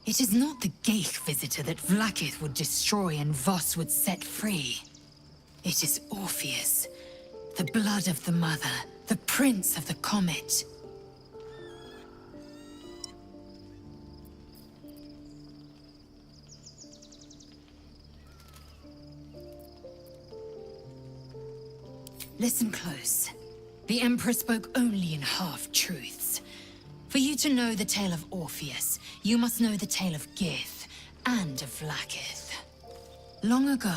It is not the Geich visitor that Vlaakith would destroy and Voss would set free. It is Orpheus, the blood of the mother, the prince of the comet. Listen close. The Emperor spoke only in half-truths. For you to know the tale of Orpheus, you must know the tale of Gith and of Vlaakith. Long ago,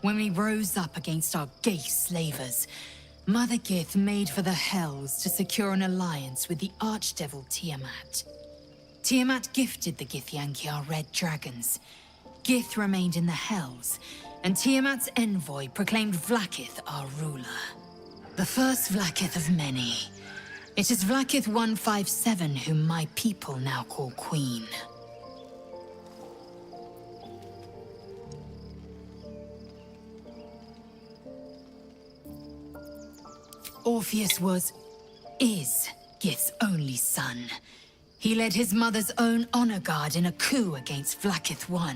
when we rose up against our gay slavers, Mother Gith made for the Hells to secure an alliance with the Archdevil Tiamat. Tiamat gifted the Githyanki our red dragons. Gith remained in the Hells, and Tiamat's envoy proclaimed Vlaakith our ruler. The first Vlaakith of many. It is Vlaakith 157 whom my people now call Queen. Orpheus is Gith's only son. He led his mother's own honor guard in a coup against Vlaakith I.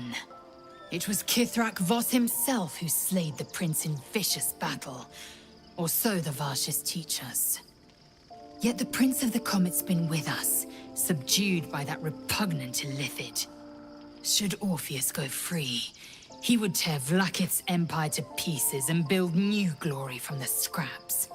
It was Kithrak Voss himself who slayed the prince in vicious battle, or so the Varshas teach us. Yet the Prince of the Comet's been with us, subdued by that repugnant Illithid. Should Orpheus go free, he would tear Vlaakith's empire to pieces and build new glory from the scraps.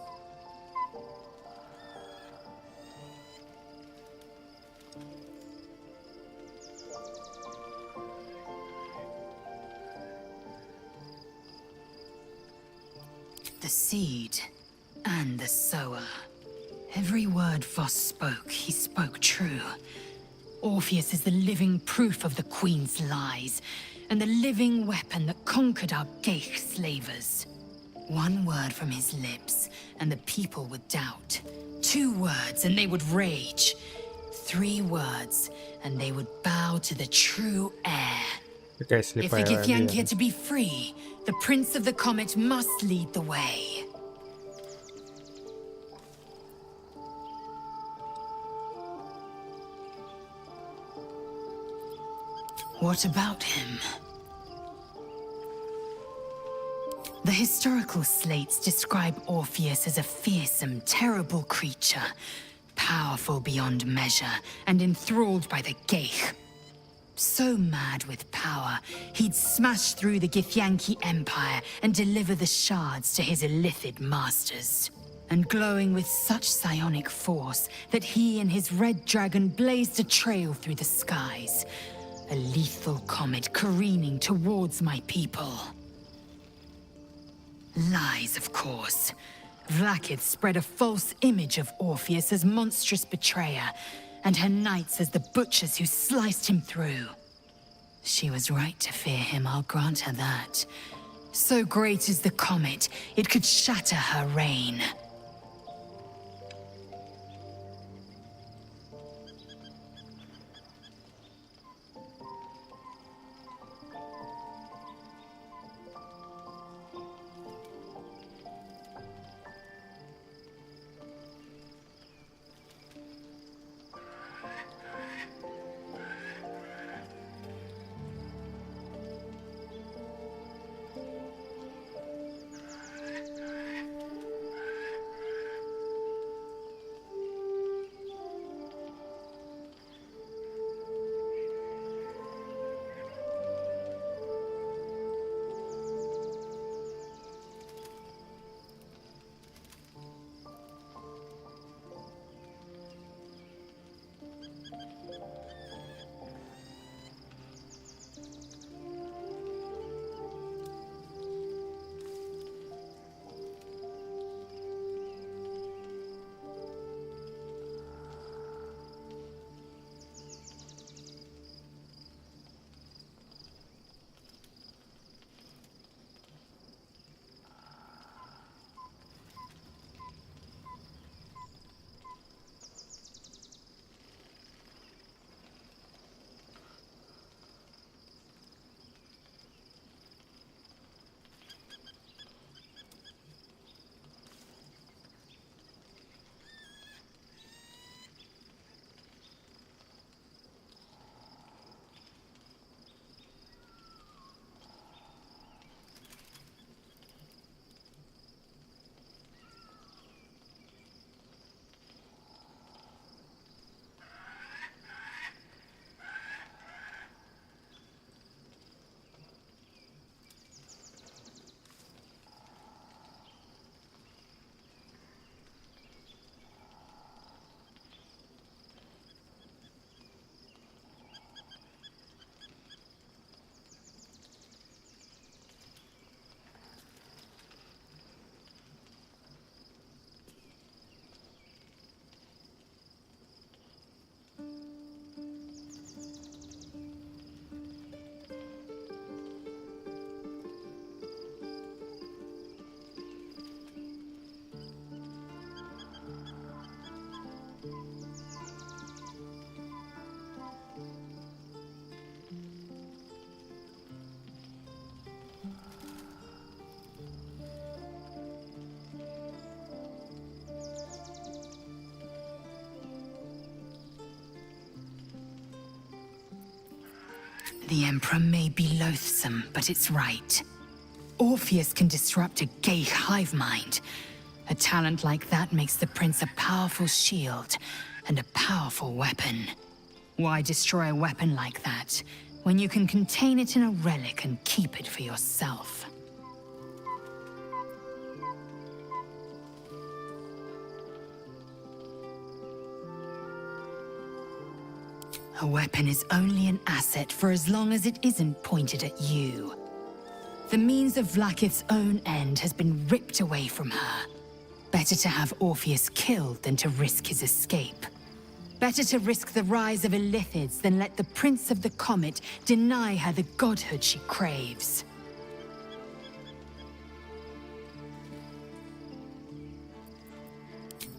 The seed and the sower. Every word Voss spoke, he spoke true. Orpheus is the living proof of the Queen's lies, and the living weapon that conquered our Geich slavers. One word from his lips, and the people would doubt. 2 words, and they would rage. 3 words, and they would bow to the true heir. If the Githyanki are to be free, the Prince of the Comet must lead the way. What about him? The historical slates describe Orpheus as a fearsome, terrible creature, powerful beyond measure, and enthralled by the Geich. So mad with power, he'd smash through the Githyanki Empire and deliver the shards to his illithid masters. And glowing with such psionic force that he and his red dragon blazed a trail through the skies. A lethal comet careening towards my people. Lies, of course. Vlaakith spread a false image of Orpheus as monstrous betrayer, and her knights as the butchers who sliced him through. She was right to fear him, I'll grant her that. So great is the comet, it could shatter her reign. The Emperor may be loathsome, but it's right. Orpheus can disrupt a Geich hive mind. A talent like that makes the Prince a powerful shield and a powerful weapon. Why destroy a weapon like that, when you can contain it in a relic and keep it for yourself? A weapon is only an asset for as long as it isn't pointed at you. The means of Vlaakith's own end has been ripped away from her. Better to have Orpheus killed than to risk his escape. Better to risk the rise of Illithids than let the Prince of the Comet deny her the godhood she craves.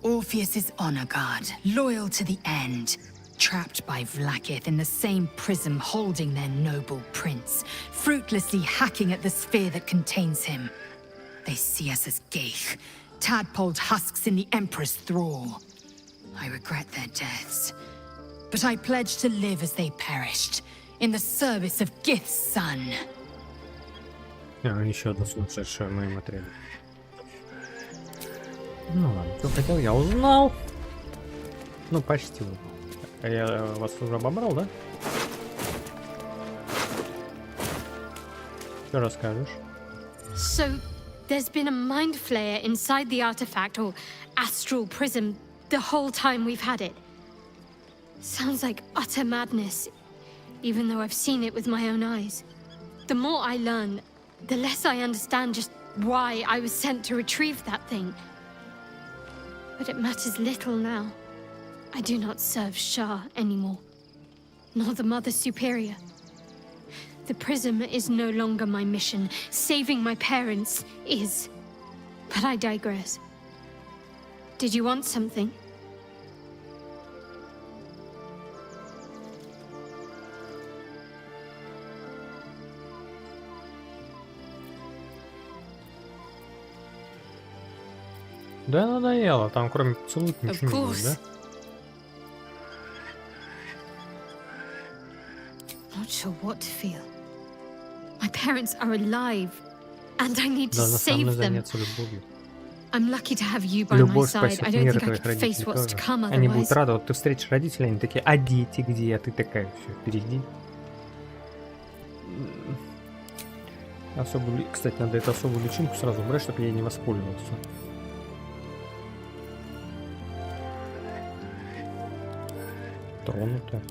Orpheus is honor guard, loyal to the end. Trapped by Vlaakith in the same prism holding their noble prince, fruitlessly hacking at the sphere that contains him. They see us as Geich, tadpoled husks in the Emperor's thrall. I regret their deaths, but I pledge to live as they perished, in the service of Gith's son. Еще одно сумасшедшее в моем отряде. Ну ладно, что хотел, я узнал. Ну, почти узнал. А я вас уже обобрал, да? Что расскажешь? So, there's been a mind flayer inside the artifact, or astral prism, the whole time we've had it. Sounds like utter madness, even though I've seen it with my own eyes. The more I learn, the less I understand just why I was sent to retrieve that thing. But it matters little now. I do not serve Shah anymore, nor the Mother Superior. The prism is no longer my mission. Saving my parents is. But I digress. Did you want something? Да, надоело. Там кроме поцелуев ничего не будет, да? Not sure what to feel. My parents are alive, and I need to Должна со мной save them. заняться любовью. I'm lucky to have you by my Любовь side. спасет I don't мир и think I твоих could face родителей what's тоже. to come Они будут otherwise. рады, вот ты встретишь родителей, они такие, а дети где? А ты такая, все, впереди. Кстати, надо эту особую личинку сразу убрать, чтобы я не воспользовался. Тронуто.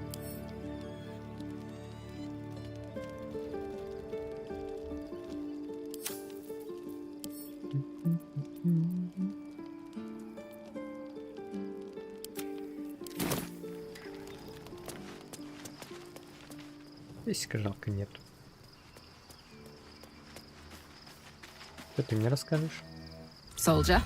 Песика жалко нет. Что ты мне расскажешь? Soldier?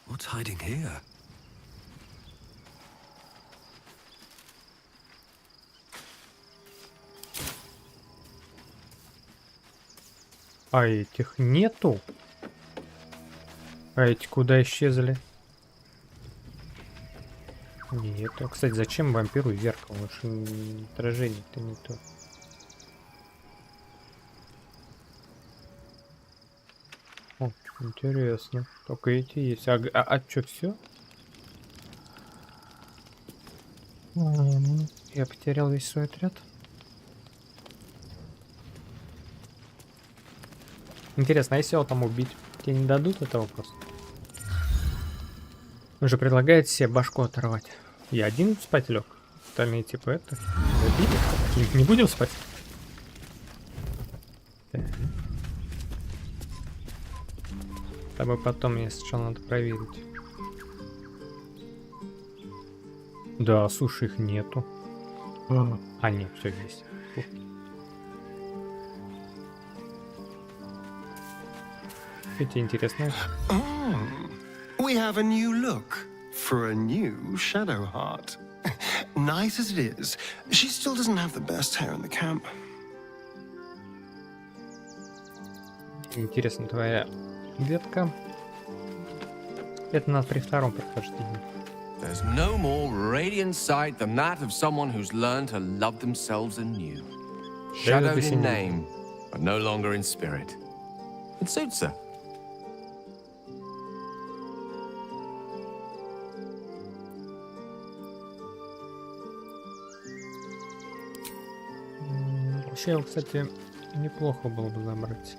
What's hiding here? А этих нету? А эти куда исчезли? Нету. Кстати, зачем вампиру зеркало? Отражение-то не то. О, интересно. Только эти есть. А что, все? Я потерял весь свой отряд. Интересно, а если его там убить? Тебе не дадут этого просто? Он же предлагает себе башку оторвать. Я один спать лег. Остальные типа это. Забили. Не будем спать? С тобой потом, если что, надо проверить. Да, слушай, их нету. А, нет, все есть. Фу. Эти интересные. We have a new look for a new Shadow Heart. Nice as it is, she still doesn't have the best hair in the camp. Интересно, твоя ветка. Это надо при втором прохождении. There's no more radiant sight than that of someone who's learned to love themselves anew. Shadowed in name, but no longer in spirit. It suits her. Вообще его, кстати, неплохо было бы забрать.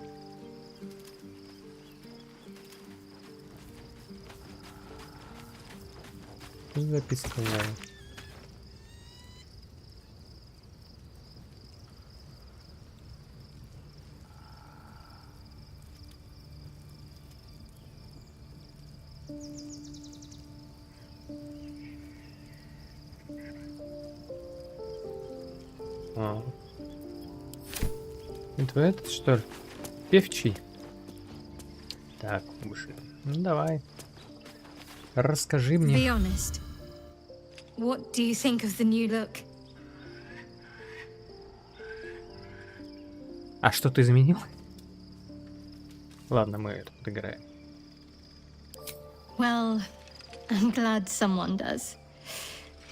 Записка. А. Это этот, что ли? Певчий. Так, уши. Ну давай. Расскажи Be мне. honest. What do you think of the new look? А что ты изменил? Ладно, мы это отыграем. Well, I'm glad someone does.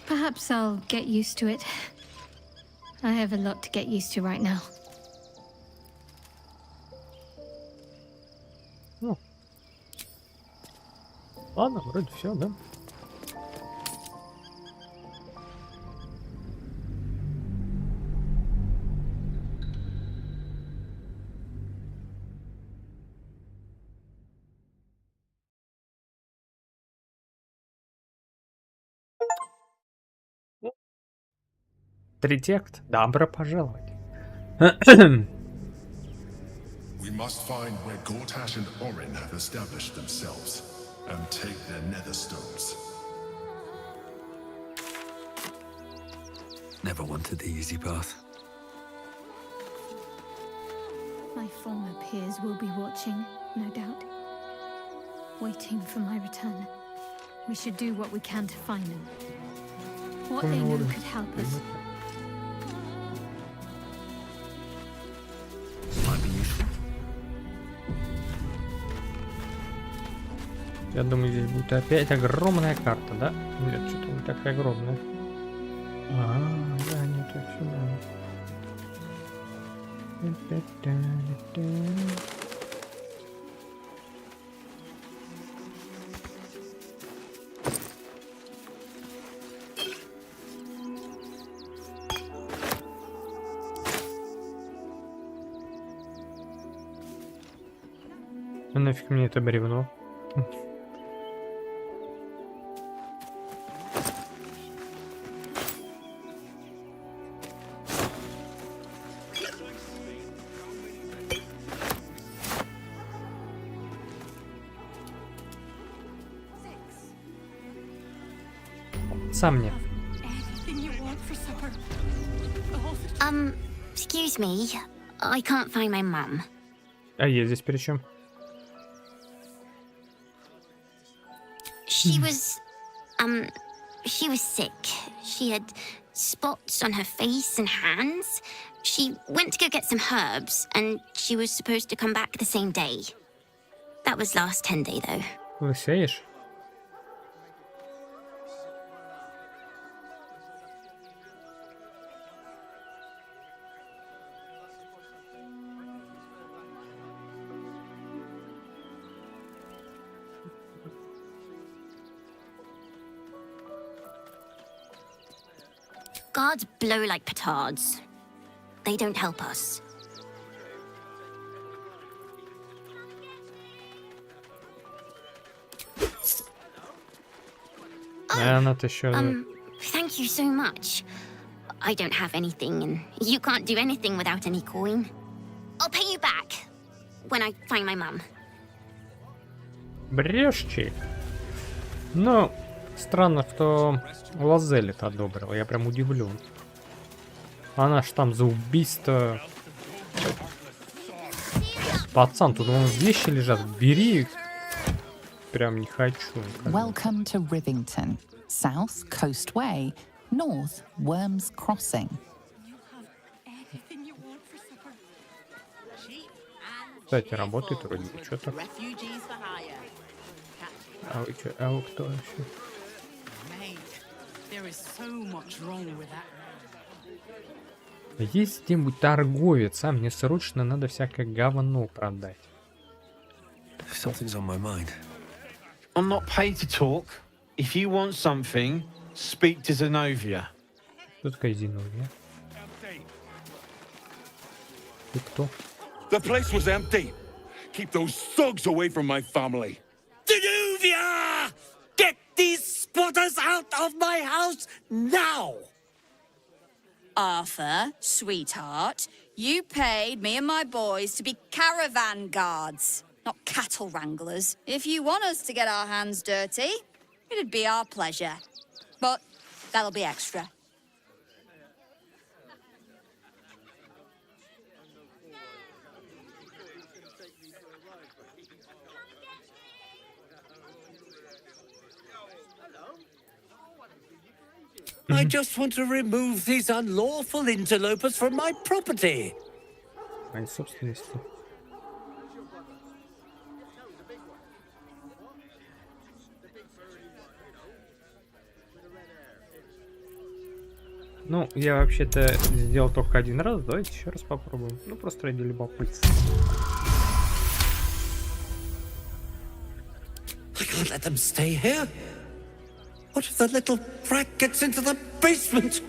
Perhaps I'll get used to it. I have a lot to get used to right now. Ну. Ладно, вроде все, да? Третий акт. Добро пожаловать. We must find where Gortash and Orin have established themselves, and take their nether stones. Never wanted the easy path. My former peers will be watching, no doubt. Waiting for my return. We should do what we can to find them. What they know could help us. Might be useful. Я думаю, здесь будет опять огромная карта, да? Нет, что-то не такая огромная. Да, нет, это сюда. Ну нафиг мне это бревно? Сам мне. Excuse me. I can't find my mum. А я здесь при чем? She was sick. She had spots on her face and hands. She went to go get some herbs, and she was supposed to come back the same day. That was last 10-day, though. Лысеешь? Guards blow like petards. They don't help us. Она-то еще... Thank you so much. I don't have anything, and you can't do anything without any coin. I'll pay you back when I find my mum. Брешчи. Ну, странно, что Лазель-то одобрила. Я прям удивлен. Она ж там за убийство. Пацан, тут вон вещи лежат. Бери их. Прям не хочу. Welcome to Rivington. South, Coast Way. North, Worms Crossing. Кстати, работает вроде бы что-то. А вы что? А вы кто вообще? Есть где-нибудь торговец, а мне срочно надо всякое говно продать. Something's on my mind. I'm not paid to talk. If you want something, speak to Zenobia. Кто такая Зиновья? Ты кто? The place was empty. Keep those thugs away from my family. Zenobia! Get these spotters out of my house now! Arthur, sweetheart, you paid me and my boys to be caravan guards, not cattle wranglers. If you want us to get our hands dirty, it'd be our pleasure. But that'll be extra. I just want to remove these unlawful interlopers from my property. Моей собственности. Ну, я вообще-то сделал только один раз. Давайте еще раз попробуем. Ну, просто ради любопытства. I can't let them stay here. What if the little brat gets into the basement?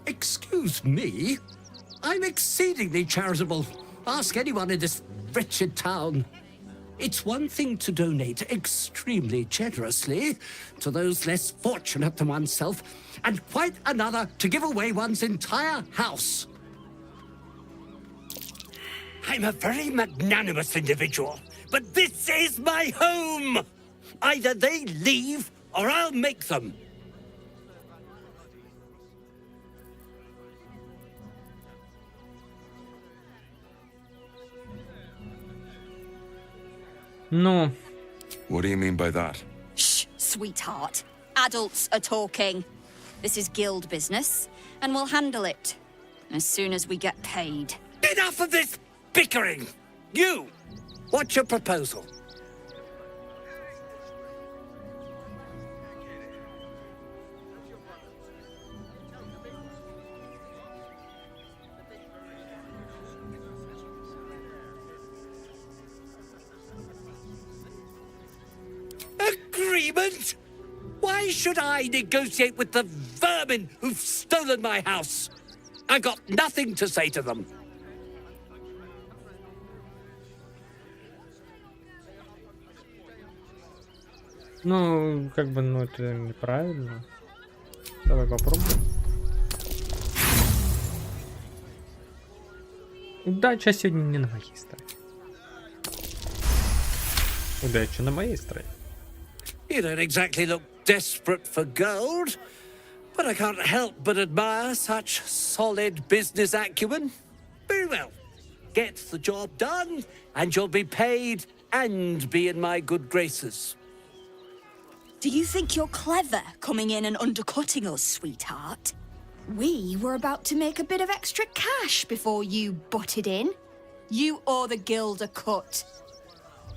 Excuse me? I'm exceedingly charitable. Ask anyone in this wretched town. It's one thing to donate extremely generously to those less fortunate than oneself, and quite another to give away one's entire house. I'm a very magnanimous individual, but this is my home! Either they leave, or I'll make them. No. What do you mean by that? Shh, sweetheart. Adults are talking. This is guild business, and we'll handle it as soon as we get paid. Enough of this bickering! You! What's your proposal? Agreement? Why should I negotiate with the vermin who've stolen my house? I've got nothing to say to them. Ну, как бы, ну, это неправильно. Давай попробуем. Удача сегодня не на моей стороне. Удача на моей стороне. You don't exactly look desperate for gold, but I can't help but admire such solid business acumen. Very well. Get the job done, and you'll be paid and be in my good graces. Do you think you're clever coming in and undercutting us, sweetheart? We were about to make a bit of extra cash before you butted in. You owe the guild a cut.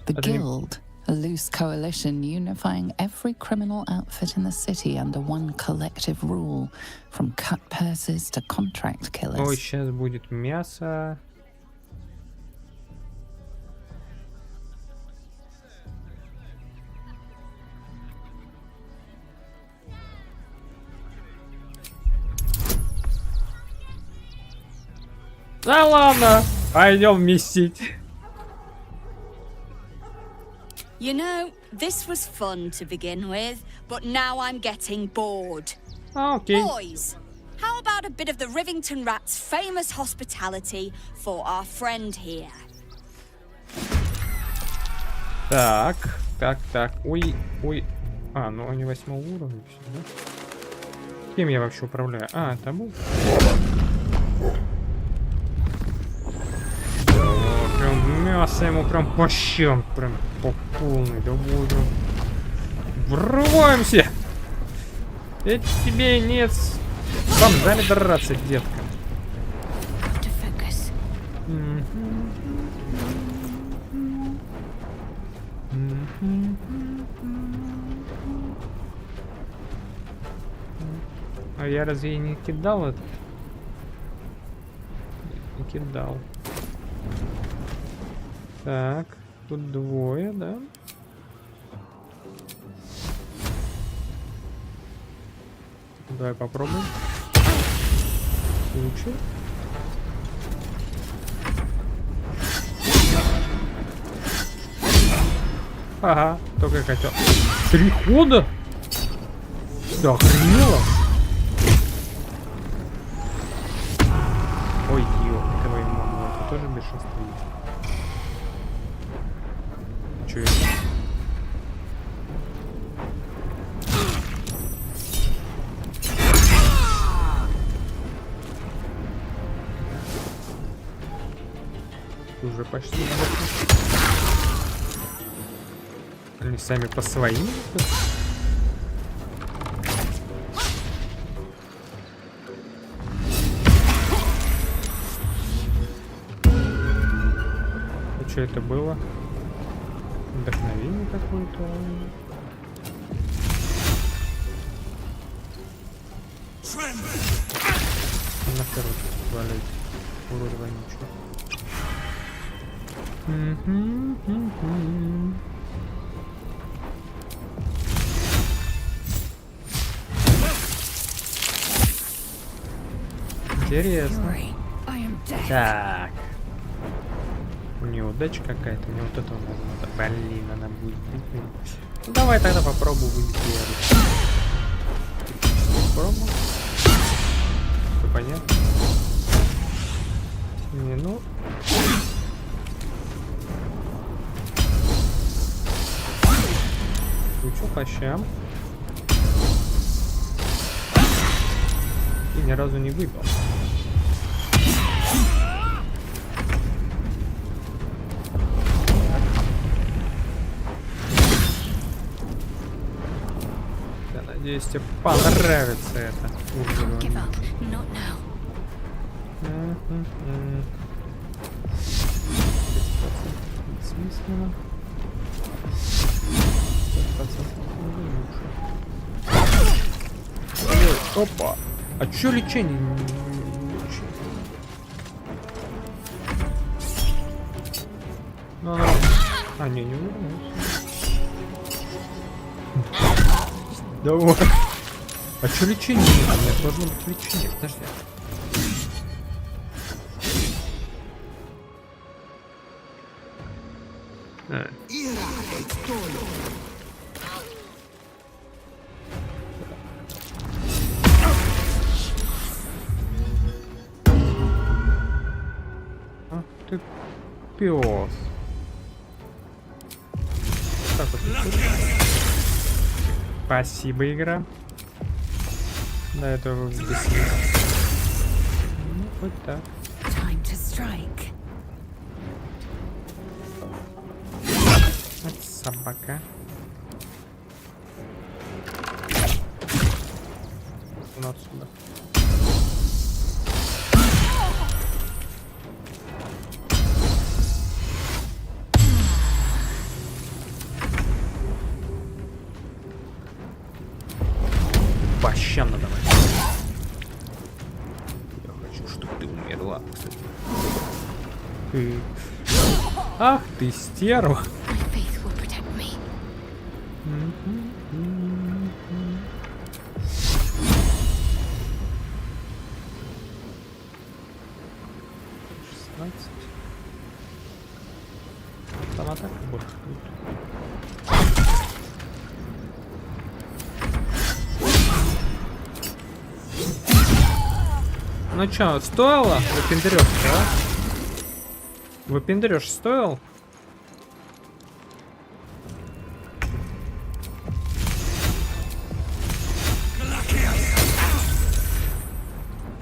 The guild, a loose coalition unifying every criminal outfit in the city under one collective rule, from cut purses to contract killers. Ой, сейчас будет мясо. Да ладно, пойдем вместить. You know, this was fun to begin with, but now I'm getting bored. Okay. Boys, how about a bit of the Rivington Rat's famous hospitality for our friend here? Так. Ой. А, ну они 8-го уровня, да? Кем я вообще управляю? А, табу. Прям мясо ему прям по щам, прям по полной, да вот. Врываемся! Это тебе нет. Вам дали драться, детка. А я разве не кидал это? Не кидал. Так, тут двое, да? Давай попробуем. Лучше. Ага, только хотел. 3 хода? Да охренело. Ой, твою маму. тоже бешенство есть. Чё это? Уже почти сдохли. Они сами по своим. Что это было? Вдохновение какое-то. На второй валяет. Урод вонючий. Интересно. Так. У нее удача какая-то, мне вот этого надо. Блин, она будет. Ну, давай тогда попробую выйти. Попробуем. Все понятно. Не, ну. Учу по щам. И ни разу не выпал. Я надеюсь, тебе понравится это. Бессмысленно. Опа! А чё лечение? А, не вернулся. Давай. А чё лечение? У меня должно быть лечение. Подожди. Ах ты пёс. Так вот. Спасибо, игра. Да, это бессмысленно. Ну, хоть так. Вот собака. Ну, отсюда. По щам надо. Я хочу, чтобы ты умерла, кстати. Ты... Ах ты, стерва. Там атака больше будет. Ну чё, стоило? Выпендрёж, да? Выпендрёж стоил?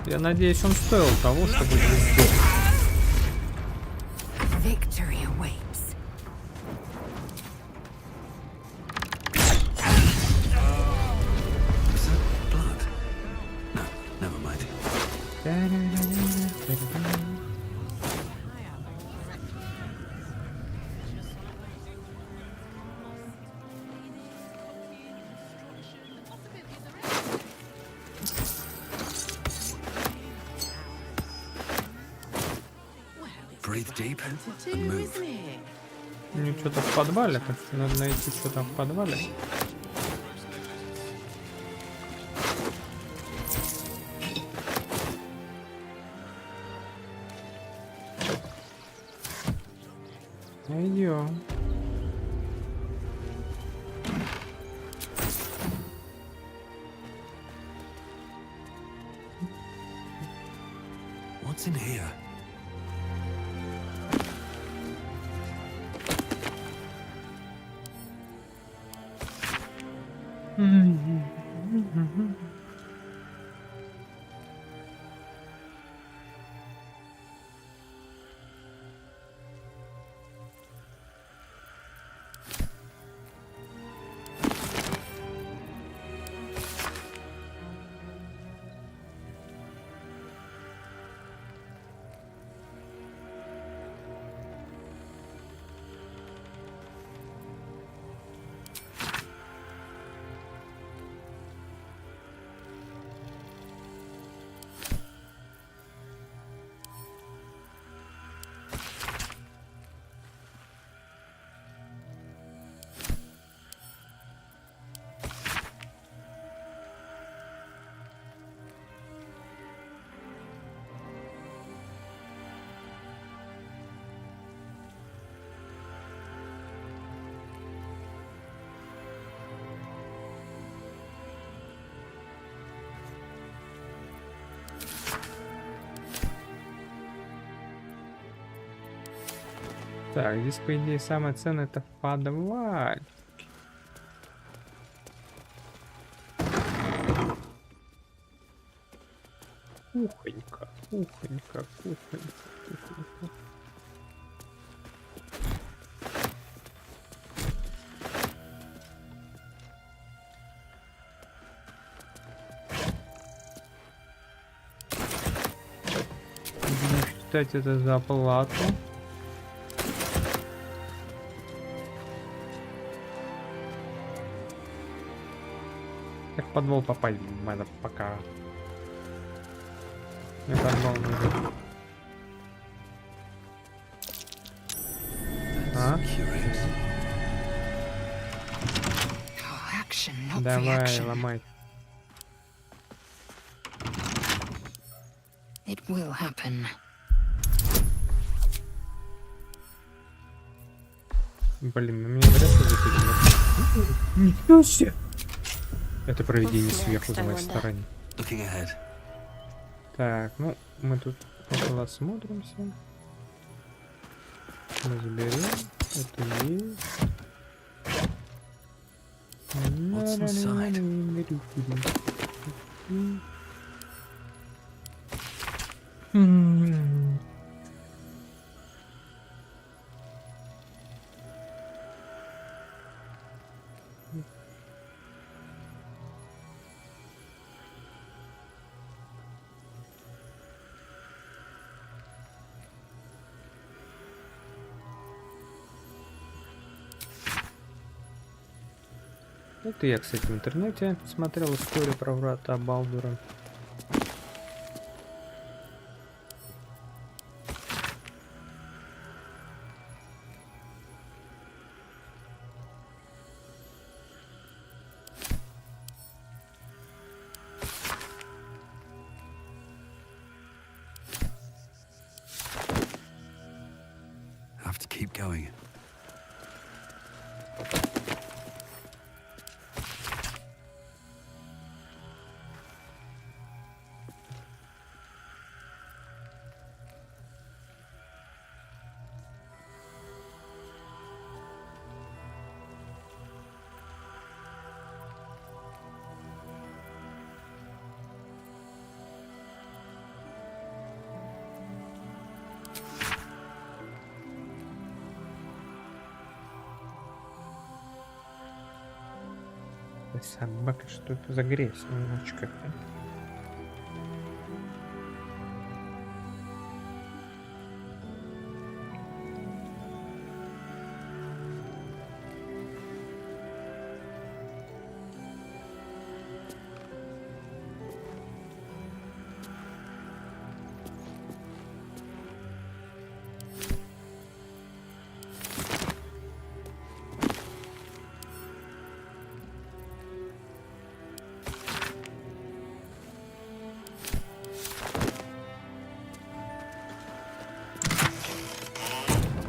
Я надеюсь, он стоил того, чтобы здесь сдохнуть. Ну, что-то в подвале, так что надо найти что-то в подвале. Найдем. What's in here? Так, здесь, по идее, самое ценное это подвал. Кухонька, кухонька, кухонька, кухонька. Будем считать это за оплату. Как в подвал попасть надо пока. Не подвал нужен. А? Давай, ломай. It will happen. Блин, на меня вряд ли запилили. Ничего себе! Это проведение сверху за моей стороны. Так, ну, мы тут около смотримся. Мы заберем. Это есть. Это я, кстати, в интернете смотрел историю про врата Балдура. Have to keep going. Собака, что это за грязь? Ночь какая.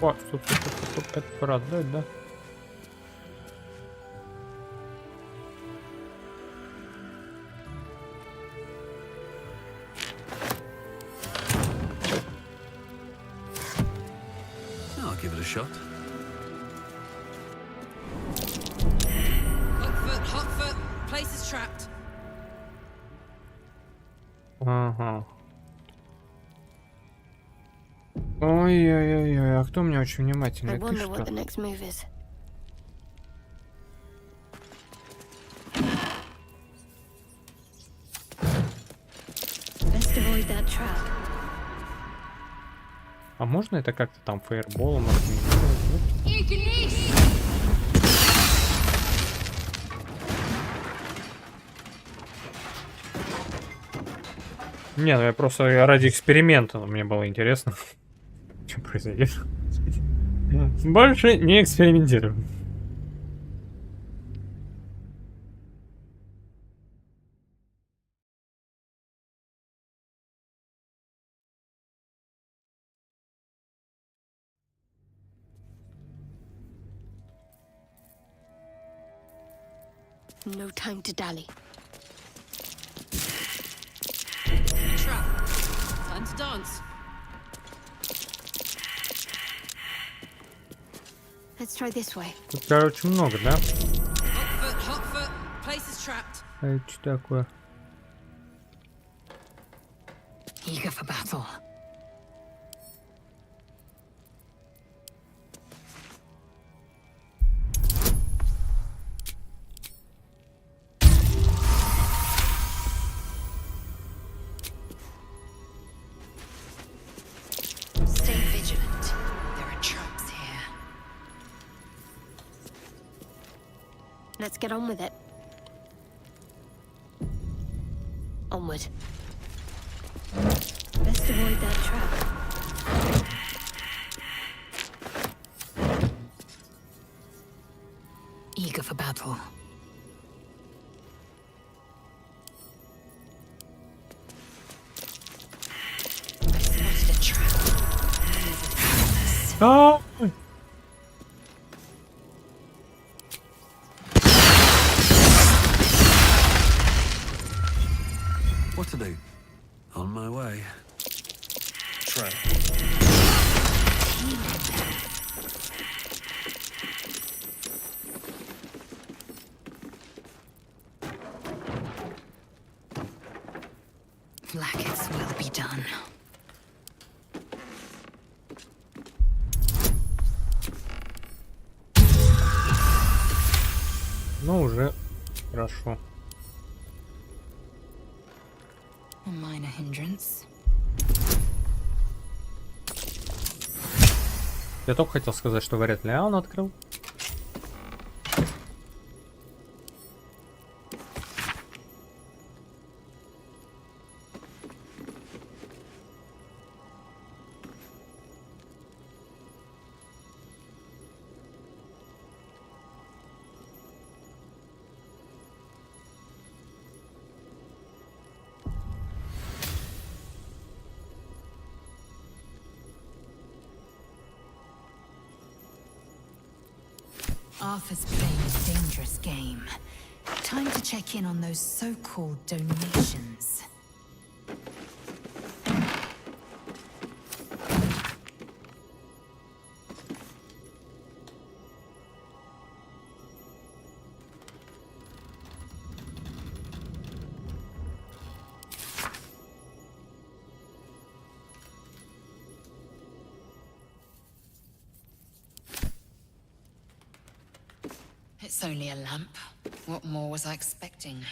О, стоп, это продать, да? I'll give it a shot. Hot foot, Place is trapped. Ага. Ой-ой-ой, а кто у меня очень внимательный? Ты что? next move is. Best avoid that trap. А можно это как-то там фаерболом отменить? Не, ну я просто ради эксперимента, мне было интересно, что произойдет. Больше не экспериментируем. No time to dally. Trap. Time to dance. Let's try this way. Тут, короче, много, да? Hot foot. Place is trapped. А это что такое? Eager for battle. Stay vigilant. There are traps here. Let's get on with it. Onward. Best avoid that trap. Eager for battle. I spotted a trap. Oh! What to do? On my way. Trap. Blackets will be done. Ну, уже хорошо. A minor hindrance. Я только хотел сказать, что вряд ли он открыл. Arthur's playing a dangerous game. Time to check in on those so-called donations. It's only a lamp. What more was I expecting?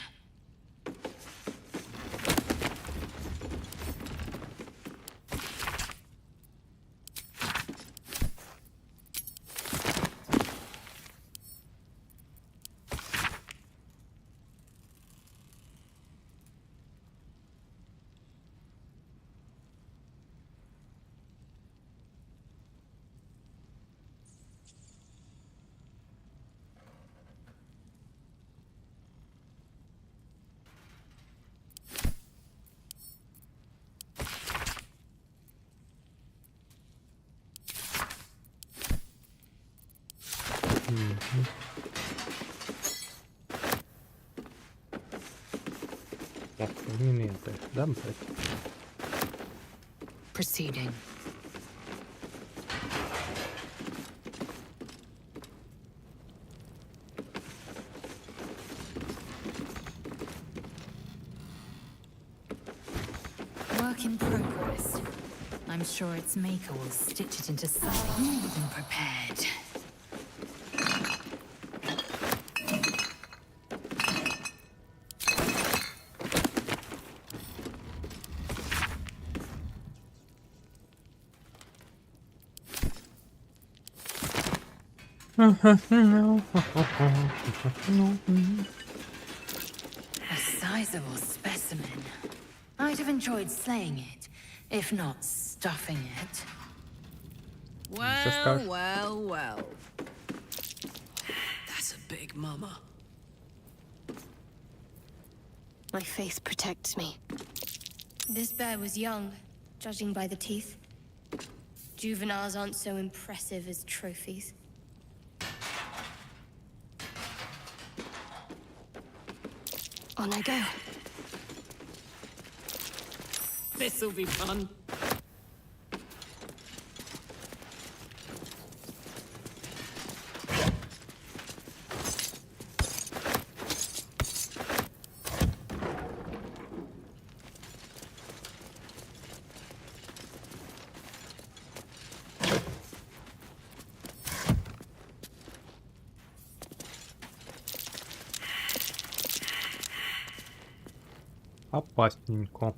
Так, элементы, да, блядь? Proceeding. sure its maker will stitch it into something more than prepared. A sizable specimen. I'd have enjoyed slaying it, if not stuffing it. Well, well, well. That's a big mama. My faith protects me. This bear was young, judging by the teeth. Juveniles aren't so impressive as trophies. On I go. This'll be fun. Опасненько.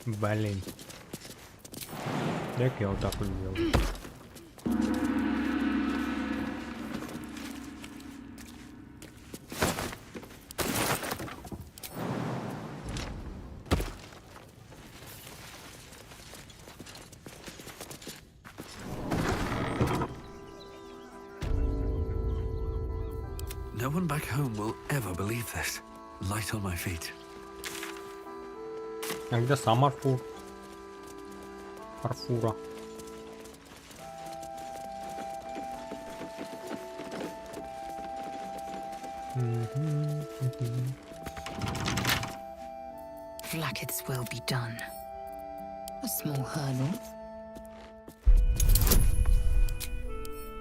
Блин. Как я вот так вот сделаю? No one back home will ever believe this. Light on my feet. А где сам Арфур? Арфура. Vlaakith's will be done. A small hurdle.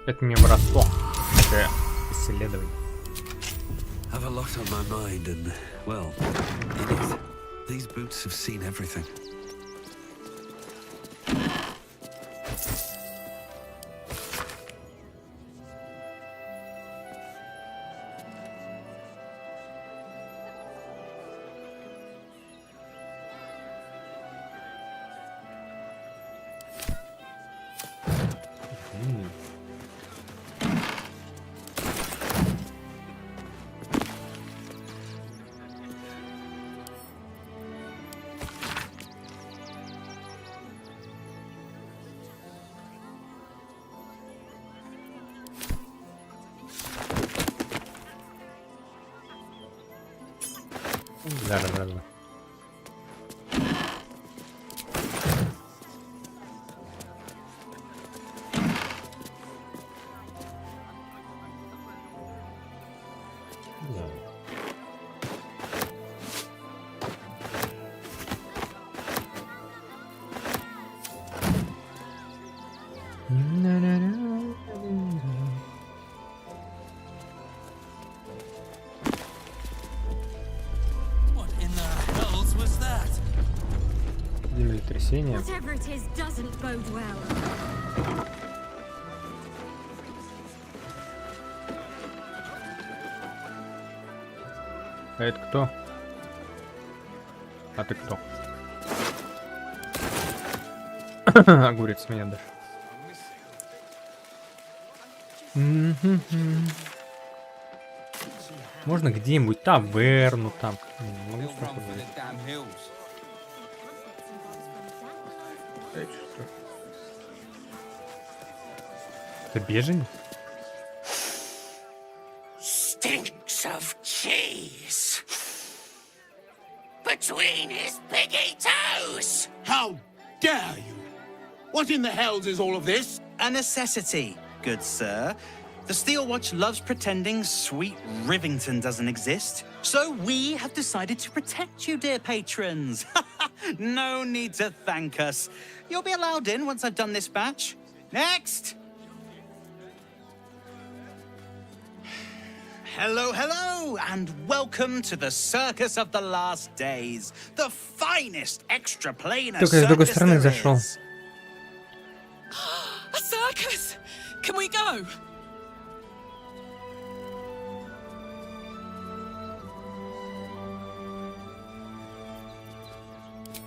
Это не воровство. Это исследование. Have a lot on my mind and, well, in it. These boots have seen everything. Да. Землетрясение. Whatever it is doesn't bode well. А это кто? А ты кто? Огурец меня даже. Можно где-нибудь таверну там. Не могу спокойно. Это беженец? Stinks of cheese between his piggy toes. How dare you? What in the hells is all of this? A necessity, good sir. The Steel Watch loves pretending sweet Rivington doesn't exist. So we have decided to protect you, dear patrons. No need to thank us. You'll be allowed in once I've done this batch. Next! Hello, hello, and welcome to the Circus of the Last Days, the finest extra-planar Только с другой circus стороны there зашел. is. A circus! Can we go?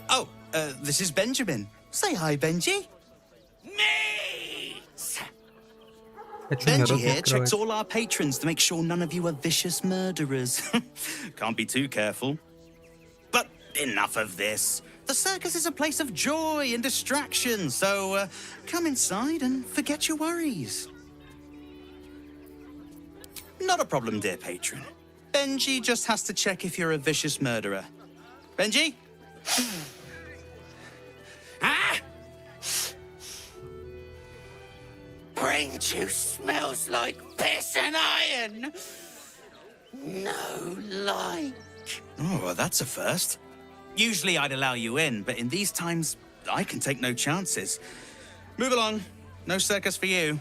Oh, this is Benjamin. Say hi, Benji. Benji here checks all our patrons to make sure none of you are vicious murderers. Can't be too careful. But enough of this. The circus is a place of joy and distraction, so come inside and forget your worries. Not a problem, dear patron. Benji just has to check if you're a vicious murderer. Benji? Brain juice smells like piss and iron. No like. Oh, well, that's a first. Usually I'd allow you in, but in these times, I can take no chances. Move along. No circus for you.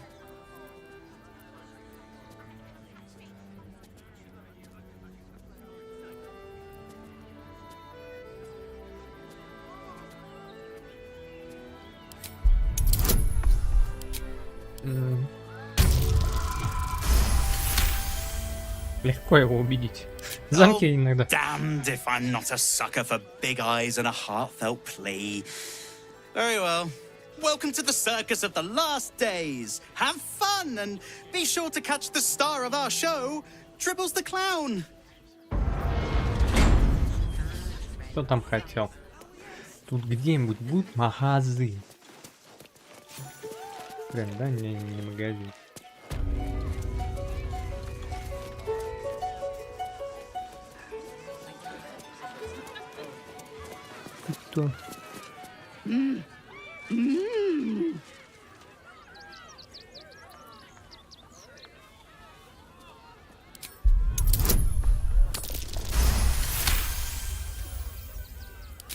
Легко его убедить. Замки иногда. Damned if I'm not a sucker for big eyes and a heartfelt plea. Very well. Welcome to the Circus of the Last Days. Have fun and be sure to catch the star of our show, Dribbles the Clown. Кто там хотел? Тут где-нибудь будут магазин. Прям, да? Не магазин. Кто?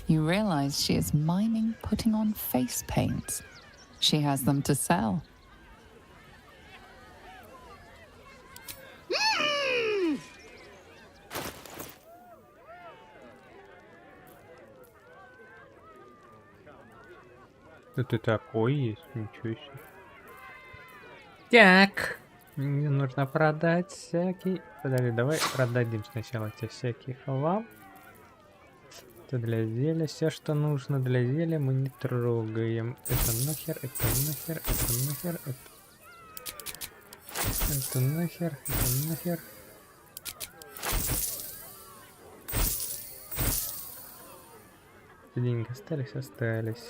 You realize she is miming putting on face paints. She has them to sell. Это такой есть, ничего себе. Так, мне нужно продать всякий. Подожди, давай продадим сначала тебе всякий хлам. Это для зелья, все, что нужно для зелья, мы не трогаем. Это нахер, это нахер, это нахер, это нахер, это нахер. Деньги остались, остались.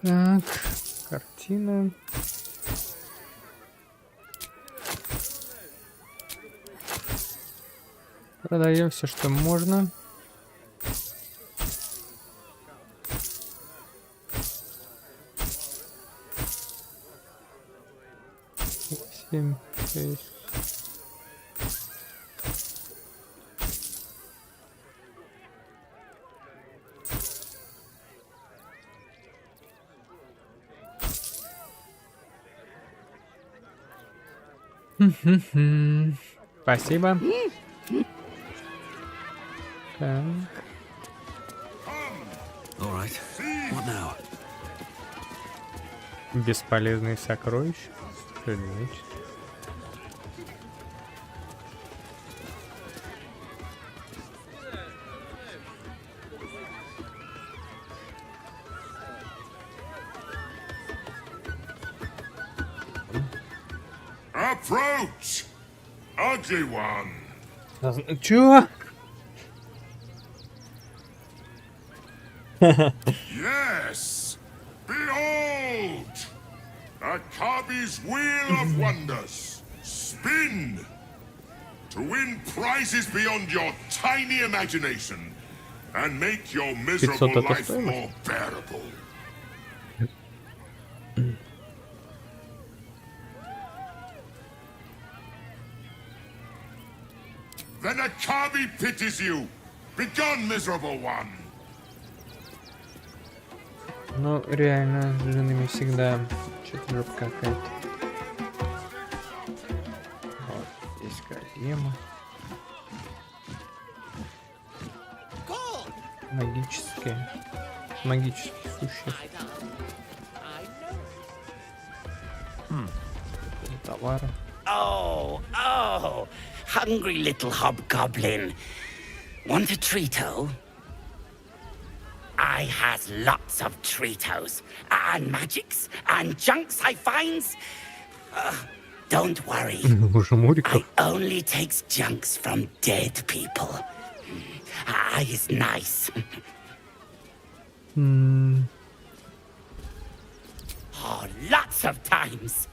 Так, картина. Продаем все, что можно. Семь, шесть. Спасибо. Так. Бесполезные сокровища. Что это значит? Approach, ugly one. Чё? Yes, behold, Akabi's Wheel of Wonders. Spin! To win prizes beyond your tiny imagination and make your miserable life more bearable. Then Akabi pities you. Begone, miserable one. Ну, реально, с женами всегда что-то жопа какая-то. Вот, здесь корзема. Магические. Магических существ. Товары. Oh, hungry little hobgoblin. Want a treato? I has lots of treatos, and magics, and junks I finds. Don't worry. I only takes junks from dead people. I is nice. Oh, lots of times.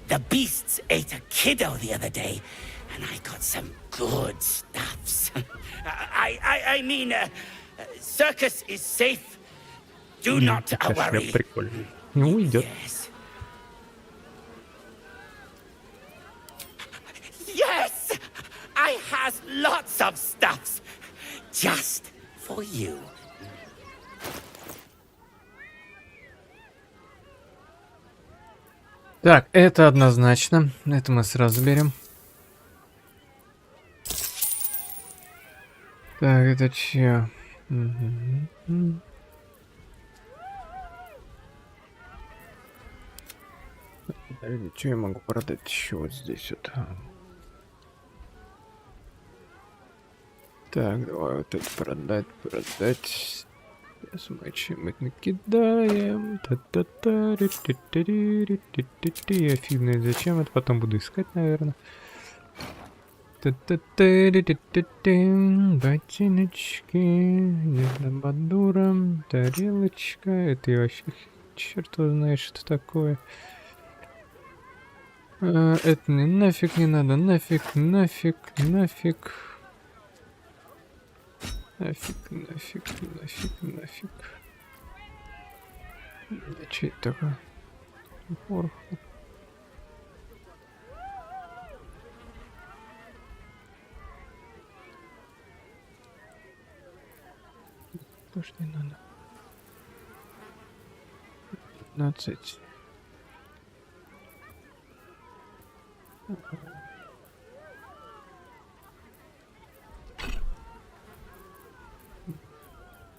The beasts ate a kiddo the other day, and I got some good stuffs. I mean, circus is safe. Do not worry. Не уйдет. Yes, I has lots of stuffs just for you. Так, это однозначно. Это мы сразу берем. Так, это чье? Подожди, что я могу продать еще вот здесь вот? Так, давай вот это продать. Сейчас мы чем-нибудь накидаем. Я фиг знает зачем, это потом буду искать, наверное. Ботиночки, Балдура, тарелочка. Это и вообще черт его знает, что такое. Это мне нафиг не надо, нафиг. Нафиг. Да че это такое? Порох. Тоже не надо. 15.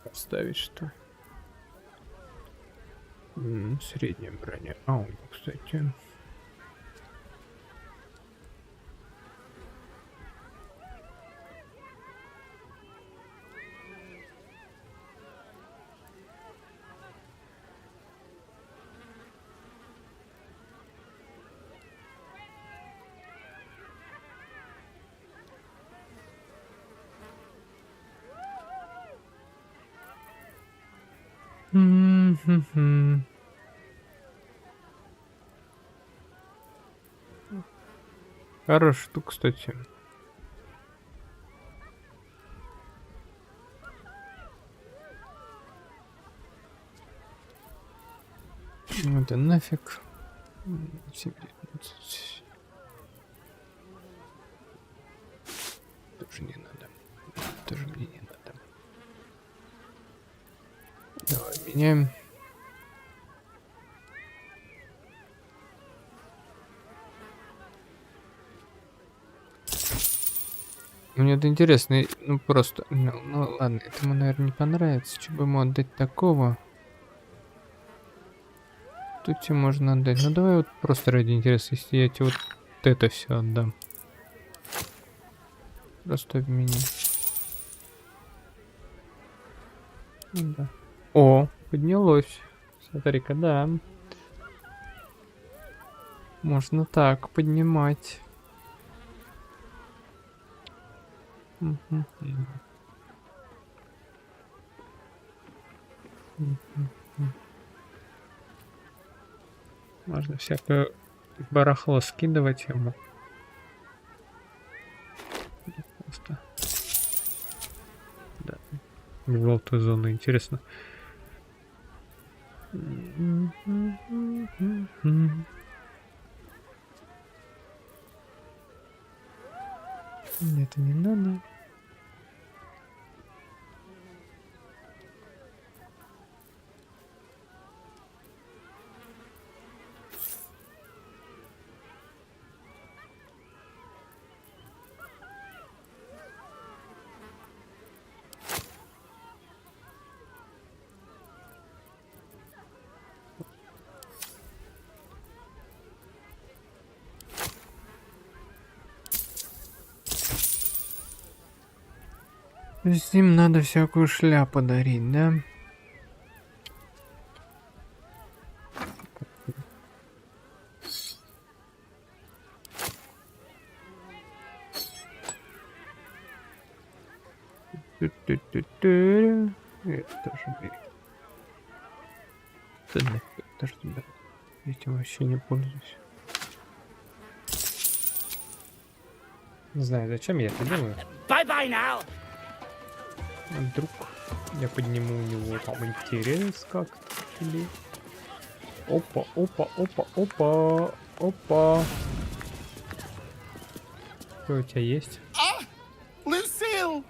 Поставить что? Средняя броня. Кстати. Хорошая штука, кстати. Это нафиг. 7-19. Тоже не надо. Тоже мне не надо. Давай меняем. Мне это интересно, ну просто, ну ладно, этому, наверное, не понравится. Что бы ему отдать такого? Тут тебе можно отдать. Ну давай вот просто ради интереса, если я тебе вот это все отдам. Просто обмени. Ну, да. О, поднялось. Смотри-ка, да. Можно так поднимать. Можно всякое барахло скидывать ему. Просто. Да. В желтую зону, интересно. Это не надо. С ним надо всякую шляпу дарить, да? Это тоже бери. Это тоже бери. Этим вообще не пользуюсь. Не знаю, зачем я это делаю. Bye-bye now. Вдруг я подниму у него там интерес как-то. Или... Опа, опа, опа, опа, опа. Что у тебя есть? Ah! Lucille!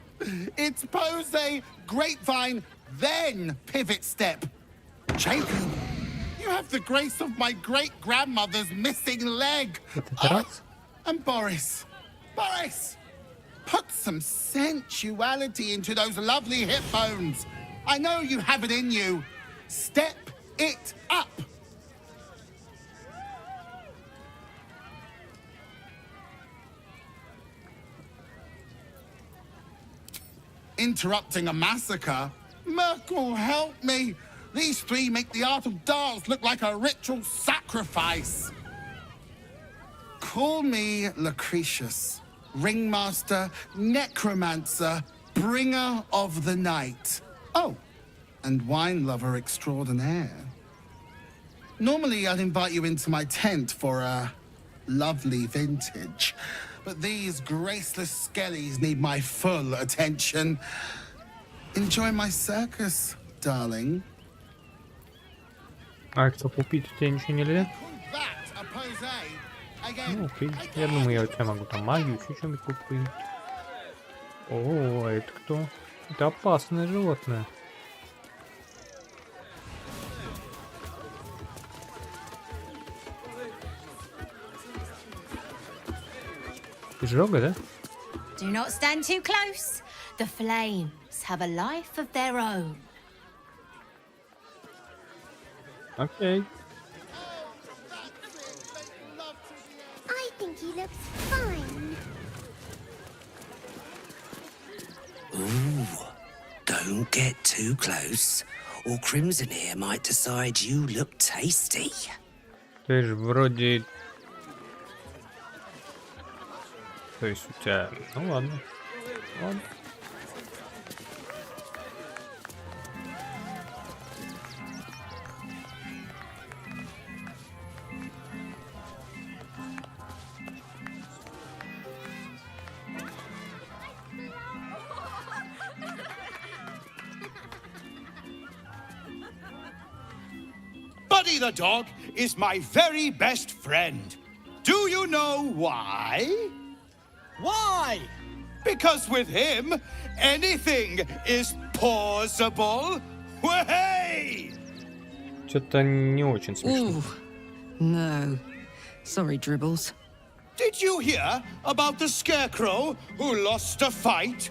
It's pose a grapevine, then pivot step. Jacob, you have the grace of my great-grandmother's missing leg. And Boris. Boris! Put some sensuality into those lovely hip bones. I know you have it in you. Step it up. Interrupting a massacre? Merkel, help me. These three make the art of dance look like a ritual sacrifice. Call me Lucretius. Ringmaster, necromancer, bringer of the night. Oh, and wine lover extraordinaire. Normally I'd invite you into my tent for a lovely vintage, but these graceless skellies need my full attention. Enjoy my circus, darling. А что, купить у тебя ничего нельзя? Ну, окей. Я думаю, я у тебя могу там магию, еще что-нибудь купить. О, это кто? Это опасное животное. Изжога, да? Do not stand too close. The flames have a life of their own. Окей. I think he looks fine. Ooh, don't get too close, or Crimson here might decide you look tasty. Ты же вроде... То есть у тебя... Ну ладно. Ладно. Buddy the dog is my very best friend. Do you know why? Why? Because with him, anything is possible. Way! Что-то не очень смешно. Ooh, no. Sorry, Dribbles. Did you hear about the scarecrow who lost a fight?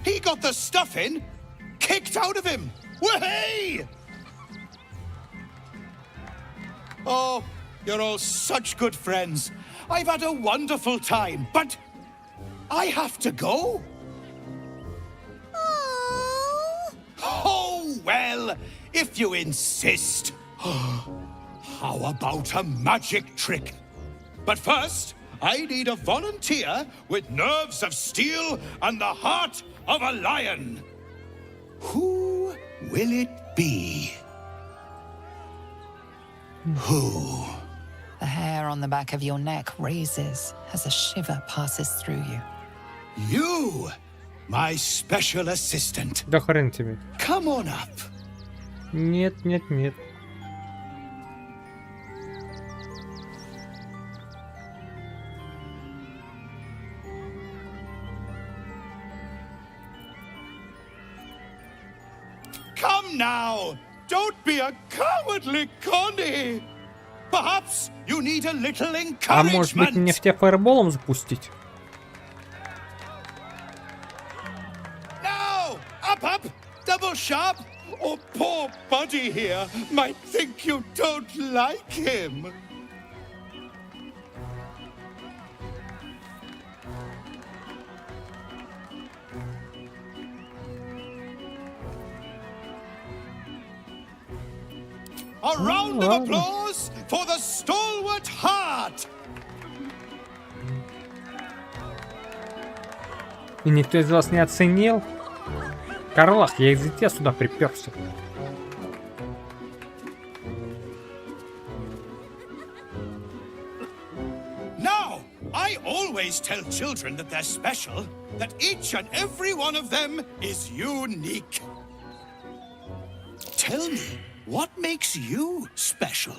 He got the stuffing kicked out of him. Way! Oh, you're all such good friends. I've had a wonderful time, but I have to go. Oh, well, if you insist. How about a magic trick? But first, I need a volunteer with nerves of steel and the heart of a lion. Who will it be? Who? The hair on the back of your neck raises as a shiver passes through you. You, my special assistant. Да хрен тебе. Come on up. Нет, нет, нет. Come now. Don't be a cowardly Connie. Perhaps you need a little А может быть мне в тебя фаерболом запустить? Now, up, double sharp. Or poor Buddy here might think you don't like him. A round of applause for the stalwart heart. И никто из вас не оценил? Карлах, я из-за тебя сюда приперся. Now, I always tell children that they're special, that each and every one of them is unique. Tell me, what makes you special?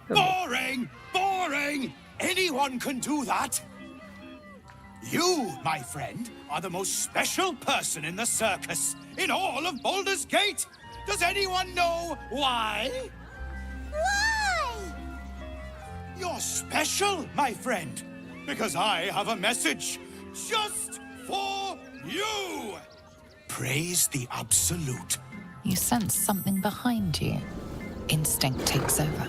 Boring! Boring! Anyone can do that! You, my friend, are the most special person in the circus, in all of Baldur's Gate! Does anyone know why? Why? You're special, my friend, because I have a message just for you! Praise the Absolute. You sense something behind you. Instinct takes over.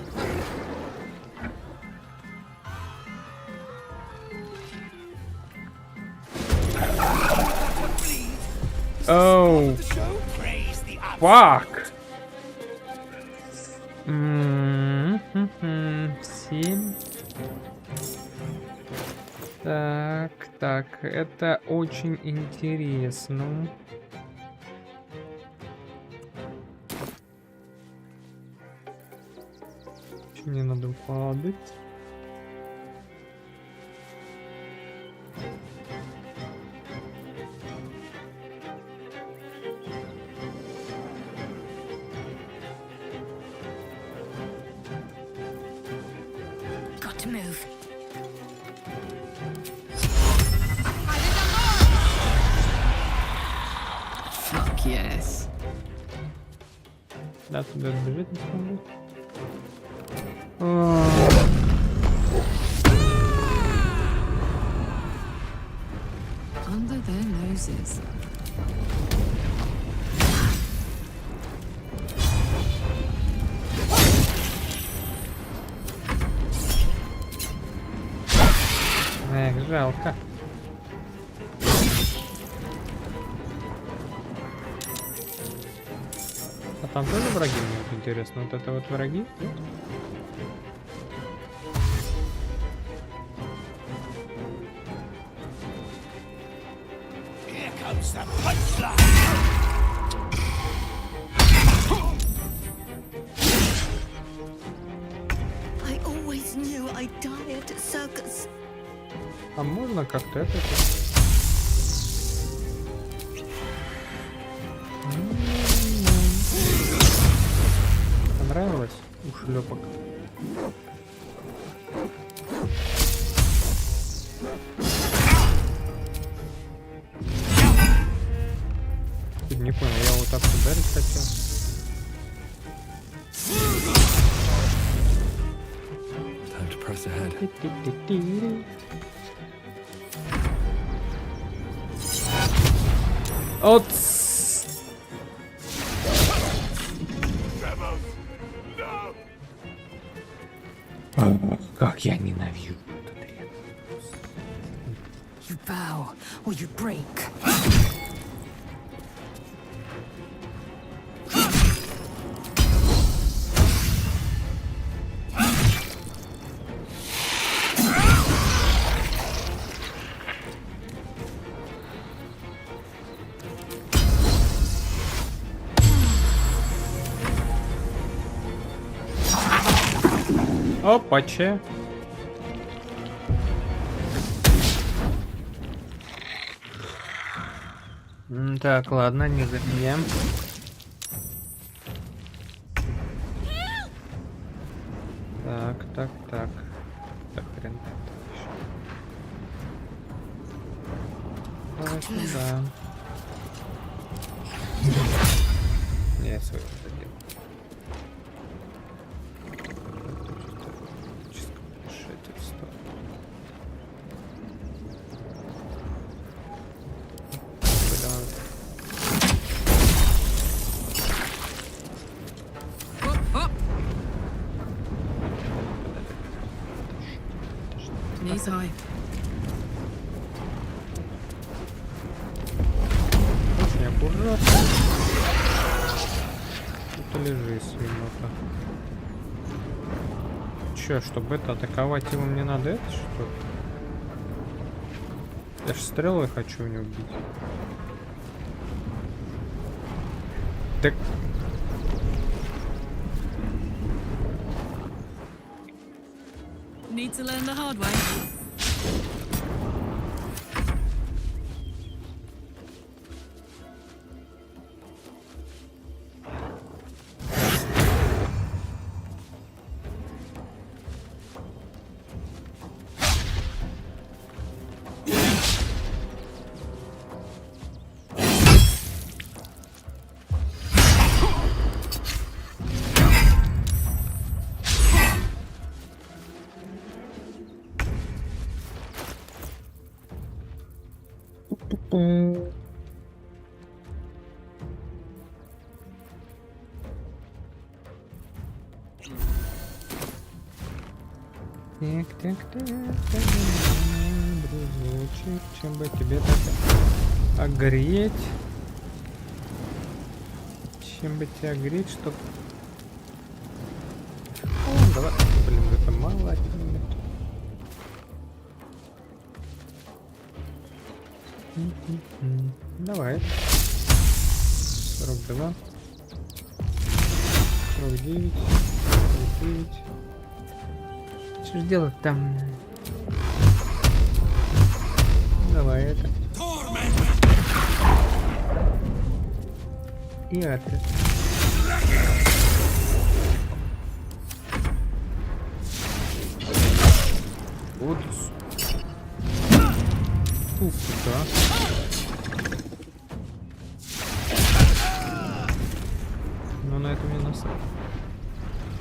Oh, fuck. 7. Так, это очень интересно. Мне надо падать. Got to move. Fuck yes. Да, туда бежит, не смогу. Under their noses. Эх, жалко. А там тоже враги, мне вот интересно. Вот это вот враги? Нет? Here comes the punchline! I always knew I'd die at a circus. А можно как-то это... Понравилось? Ушлепок. Не понял, я вот так ударить хотел. Time to press ahead. От. Как я ненавижу этот ряд. door, or you break. Опаче. Так, ладно, не забьем. Так. Так, хрен. Давай сюда. Я свой задел. Knees high. Очень аккуратно. Тут лежи, свинота. Че, чтобы это атаковать его, мне надо это что ли? Я же стрелой хочу у него убить. Так. Need to learn the hard way. Так, дружочек, чем бы тебе так огреть? Чем бы тебя огреть, чтоб... О, давай, блин, это мало отнимет. Давай. 42. 49. 49. Что ж делать там? Давай это. И это. Вот. Ух ты, да. Ну на это минус.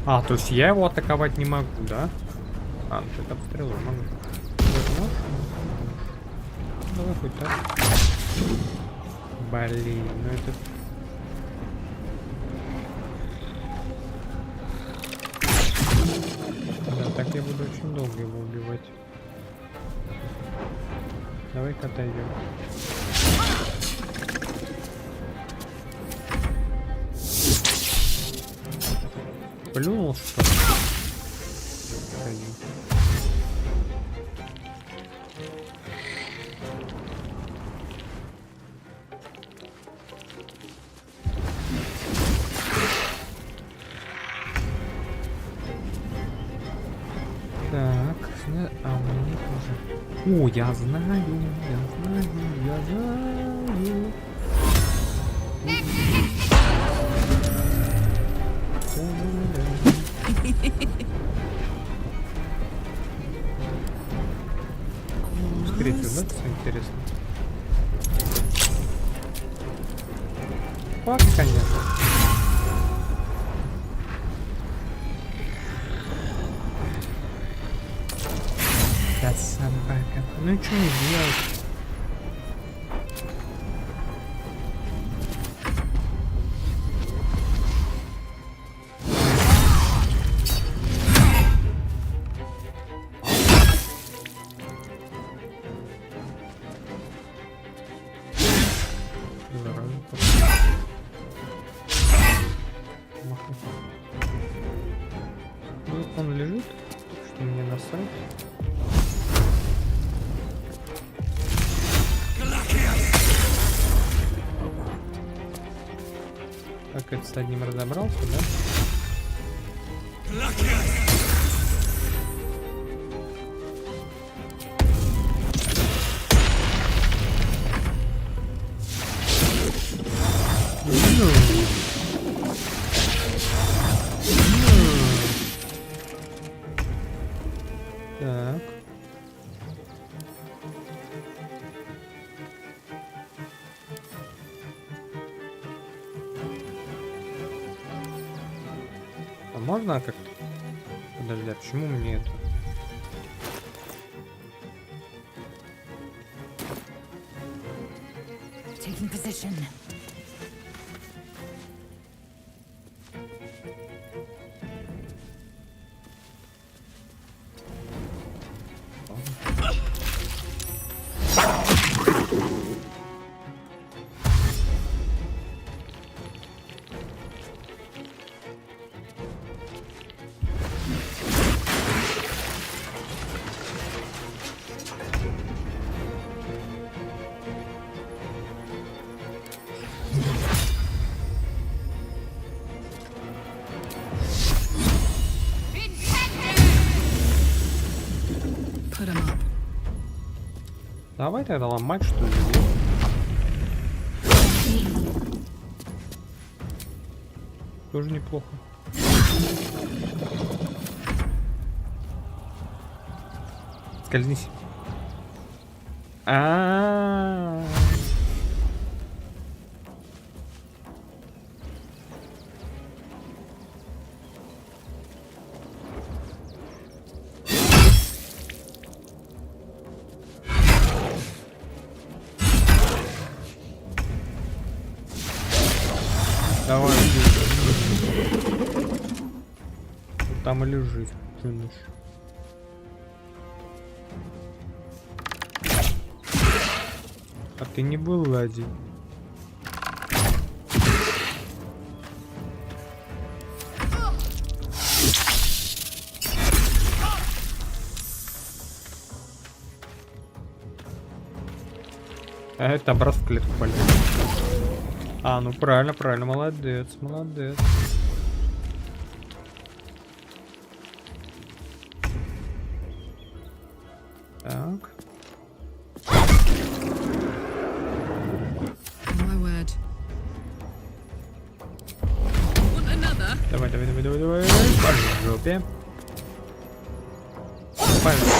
А, то есть я его атаковать не могу, да? А, ну это обстрелы могу. Давай хоть так. Блин, ну это... Да, так я буду очень долго его убивать. Давай-ка отойдем. Плюнул, что ли? Так, а у меня тоже. О, я знаю. Скрипит, да? Все интересно. Пак, конечно. Да, собака. Ну и что не делать? закрыть. Так, это с одним разобрался, да? Так. А можно как-то? Подожди, а почему мне это? Taking position. Давай тогда ломать, что ли? Тоже неплохо. Скользнись. Давай, там и лежит. А ты не был один. А это образ в клетку полез. А, ну правильно, правильно, молодец, молодец. Так. Давай, давай, давай, давай, давай. По жопе. По жопе.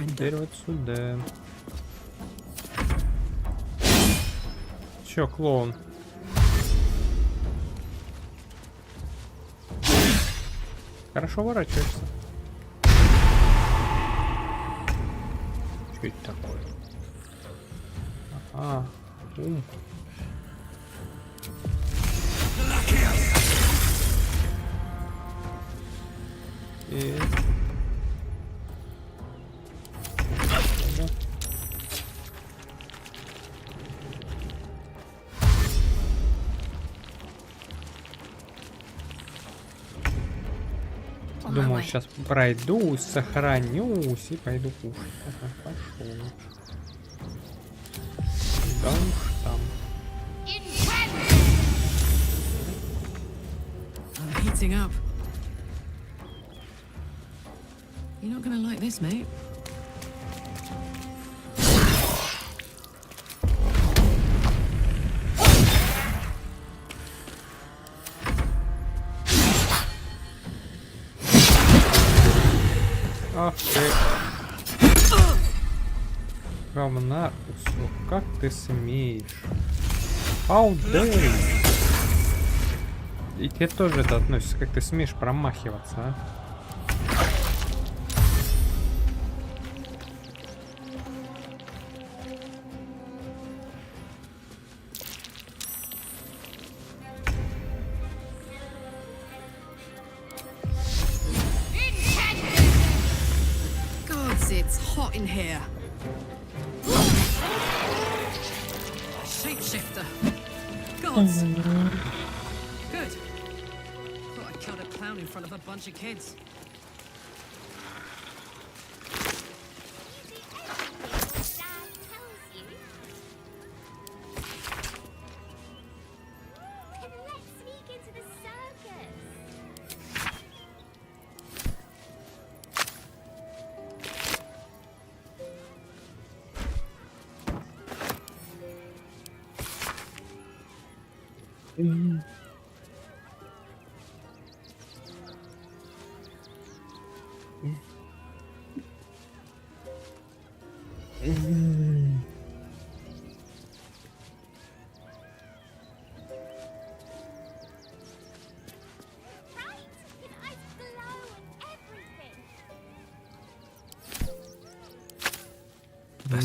Теперь вот сюда. Чё, клоун? Хорошо ворочаешься. Что это такое? Ага. И... Думал, сейчас пройдусь, сохранюсь и пойду кушать. Ага, пошел. Да уж там. I'm heating up. You're not gonna like this, mate. Ах ты. Говна кусок. Как ты смеешь? How dare. И тебе тоже это относится. Как ты смеешь промахиваться, а? It's hot in here. Shapeshifter. Gods. Good. Thought I killed a clown in front of a bunch of kids. Best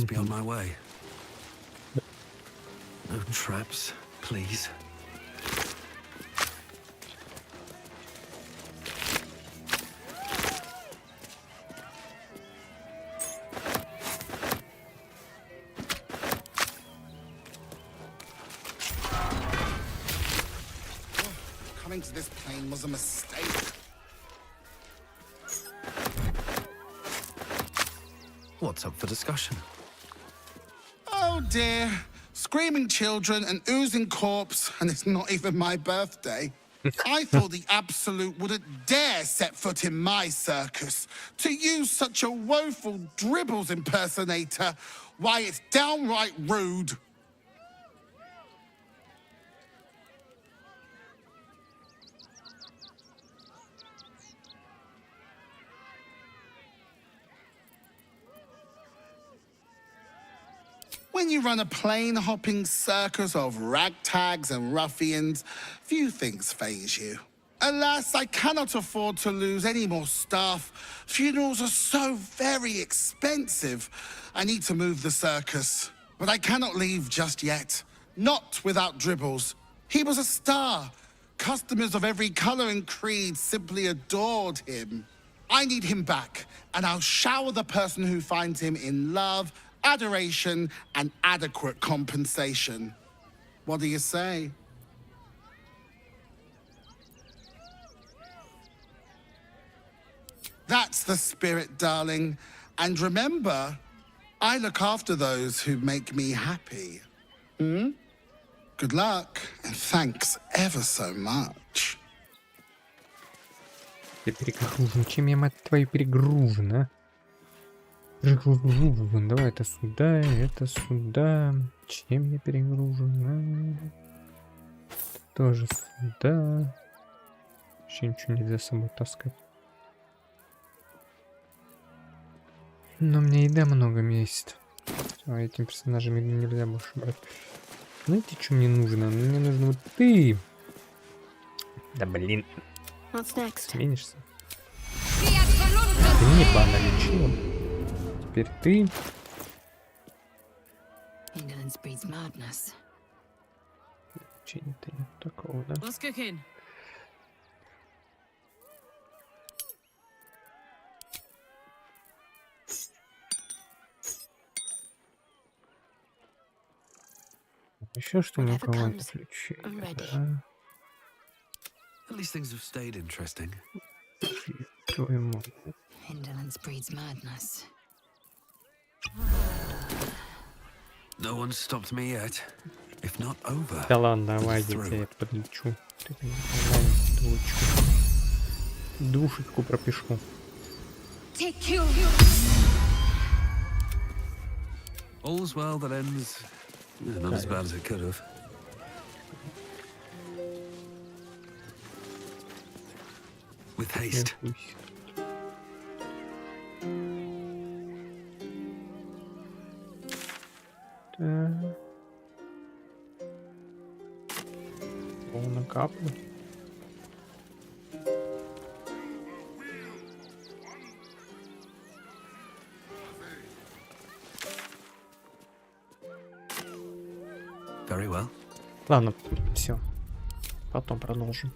be on my way. No traps, please. Coming to this plane was a mistake. What's up for discussion? Oh dear. Screaming children, an oozing corpse, and it's not even my birthday. I thought the Absolute wouldn't dare set foot in my circus. To use such a woeful dribbles impersonator, why, it's downright rude. When you run a plane-hopping circus of ragtags and ruffians, few things faze you. Alas, I cannot afford to lose any more staff. Funerals are so very expensive. I need to move the circus. But I cannot leave just yet. Not without Dribbles. He was a star. Customers of every color and creed simply adored him. I need him back, and I'll shower the person who finds him in love, adoration, and adequate compensation. What do you say? That's the spirit, darling. And remember, I look after those who make me happy. Good luck, and thanks ever so much. Я перегружен. Чем я, мать твою, перегружен, а? Перегружен. Давай это сюда, это сюда. Чем я перегружен? Тоже сюда. Вообще ничего нельзя с собой таскать. Но мне еда много месяцев. А этим персонажем еду нельзя больше брать. Знаете, что мне нужно? Мне нужно вот ты. Да блин. Сменишься. Ты мне бана лечила. Теперь ты. Лечения-то нет такого, да? Еще что у кого-то ключи. Да. At least things have stayed interesting. Indolence breeds madness. No one's stopped me yet. If not over. Да ладно, давай, я тебе подлечу. Душечку пропишу. All's well that ends. Not as bad as it could have. With haste. Полно каплю. Very well. Ладно, все. Потом продолжим.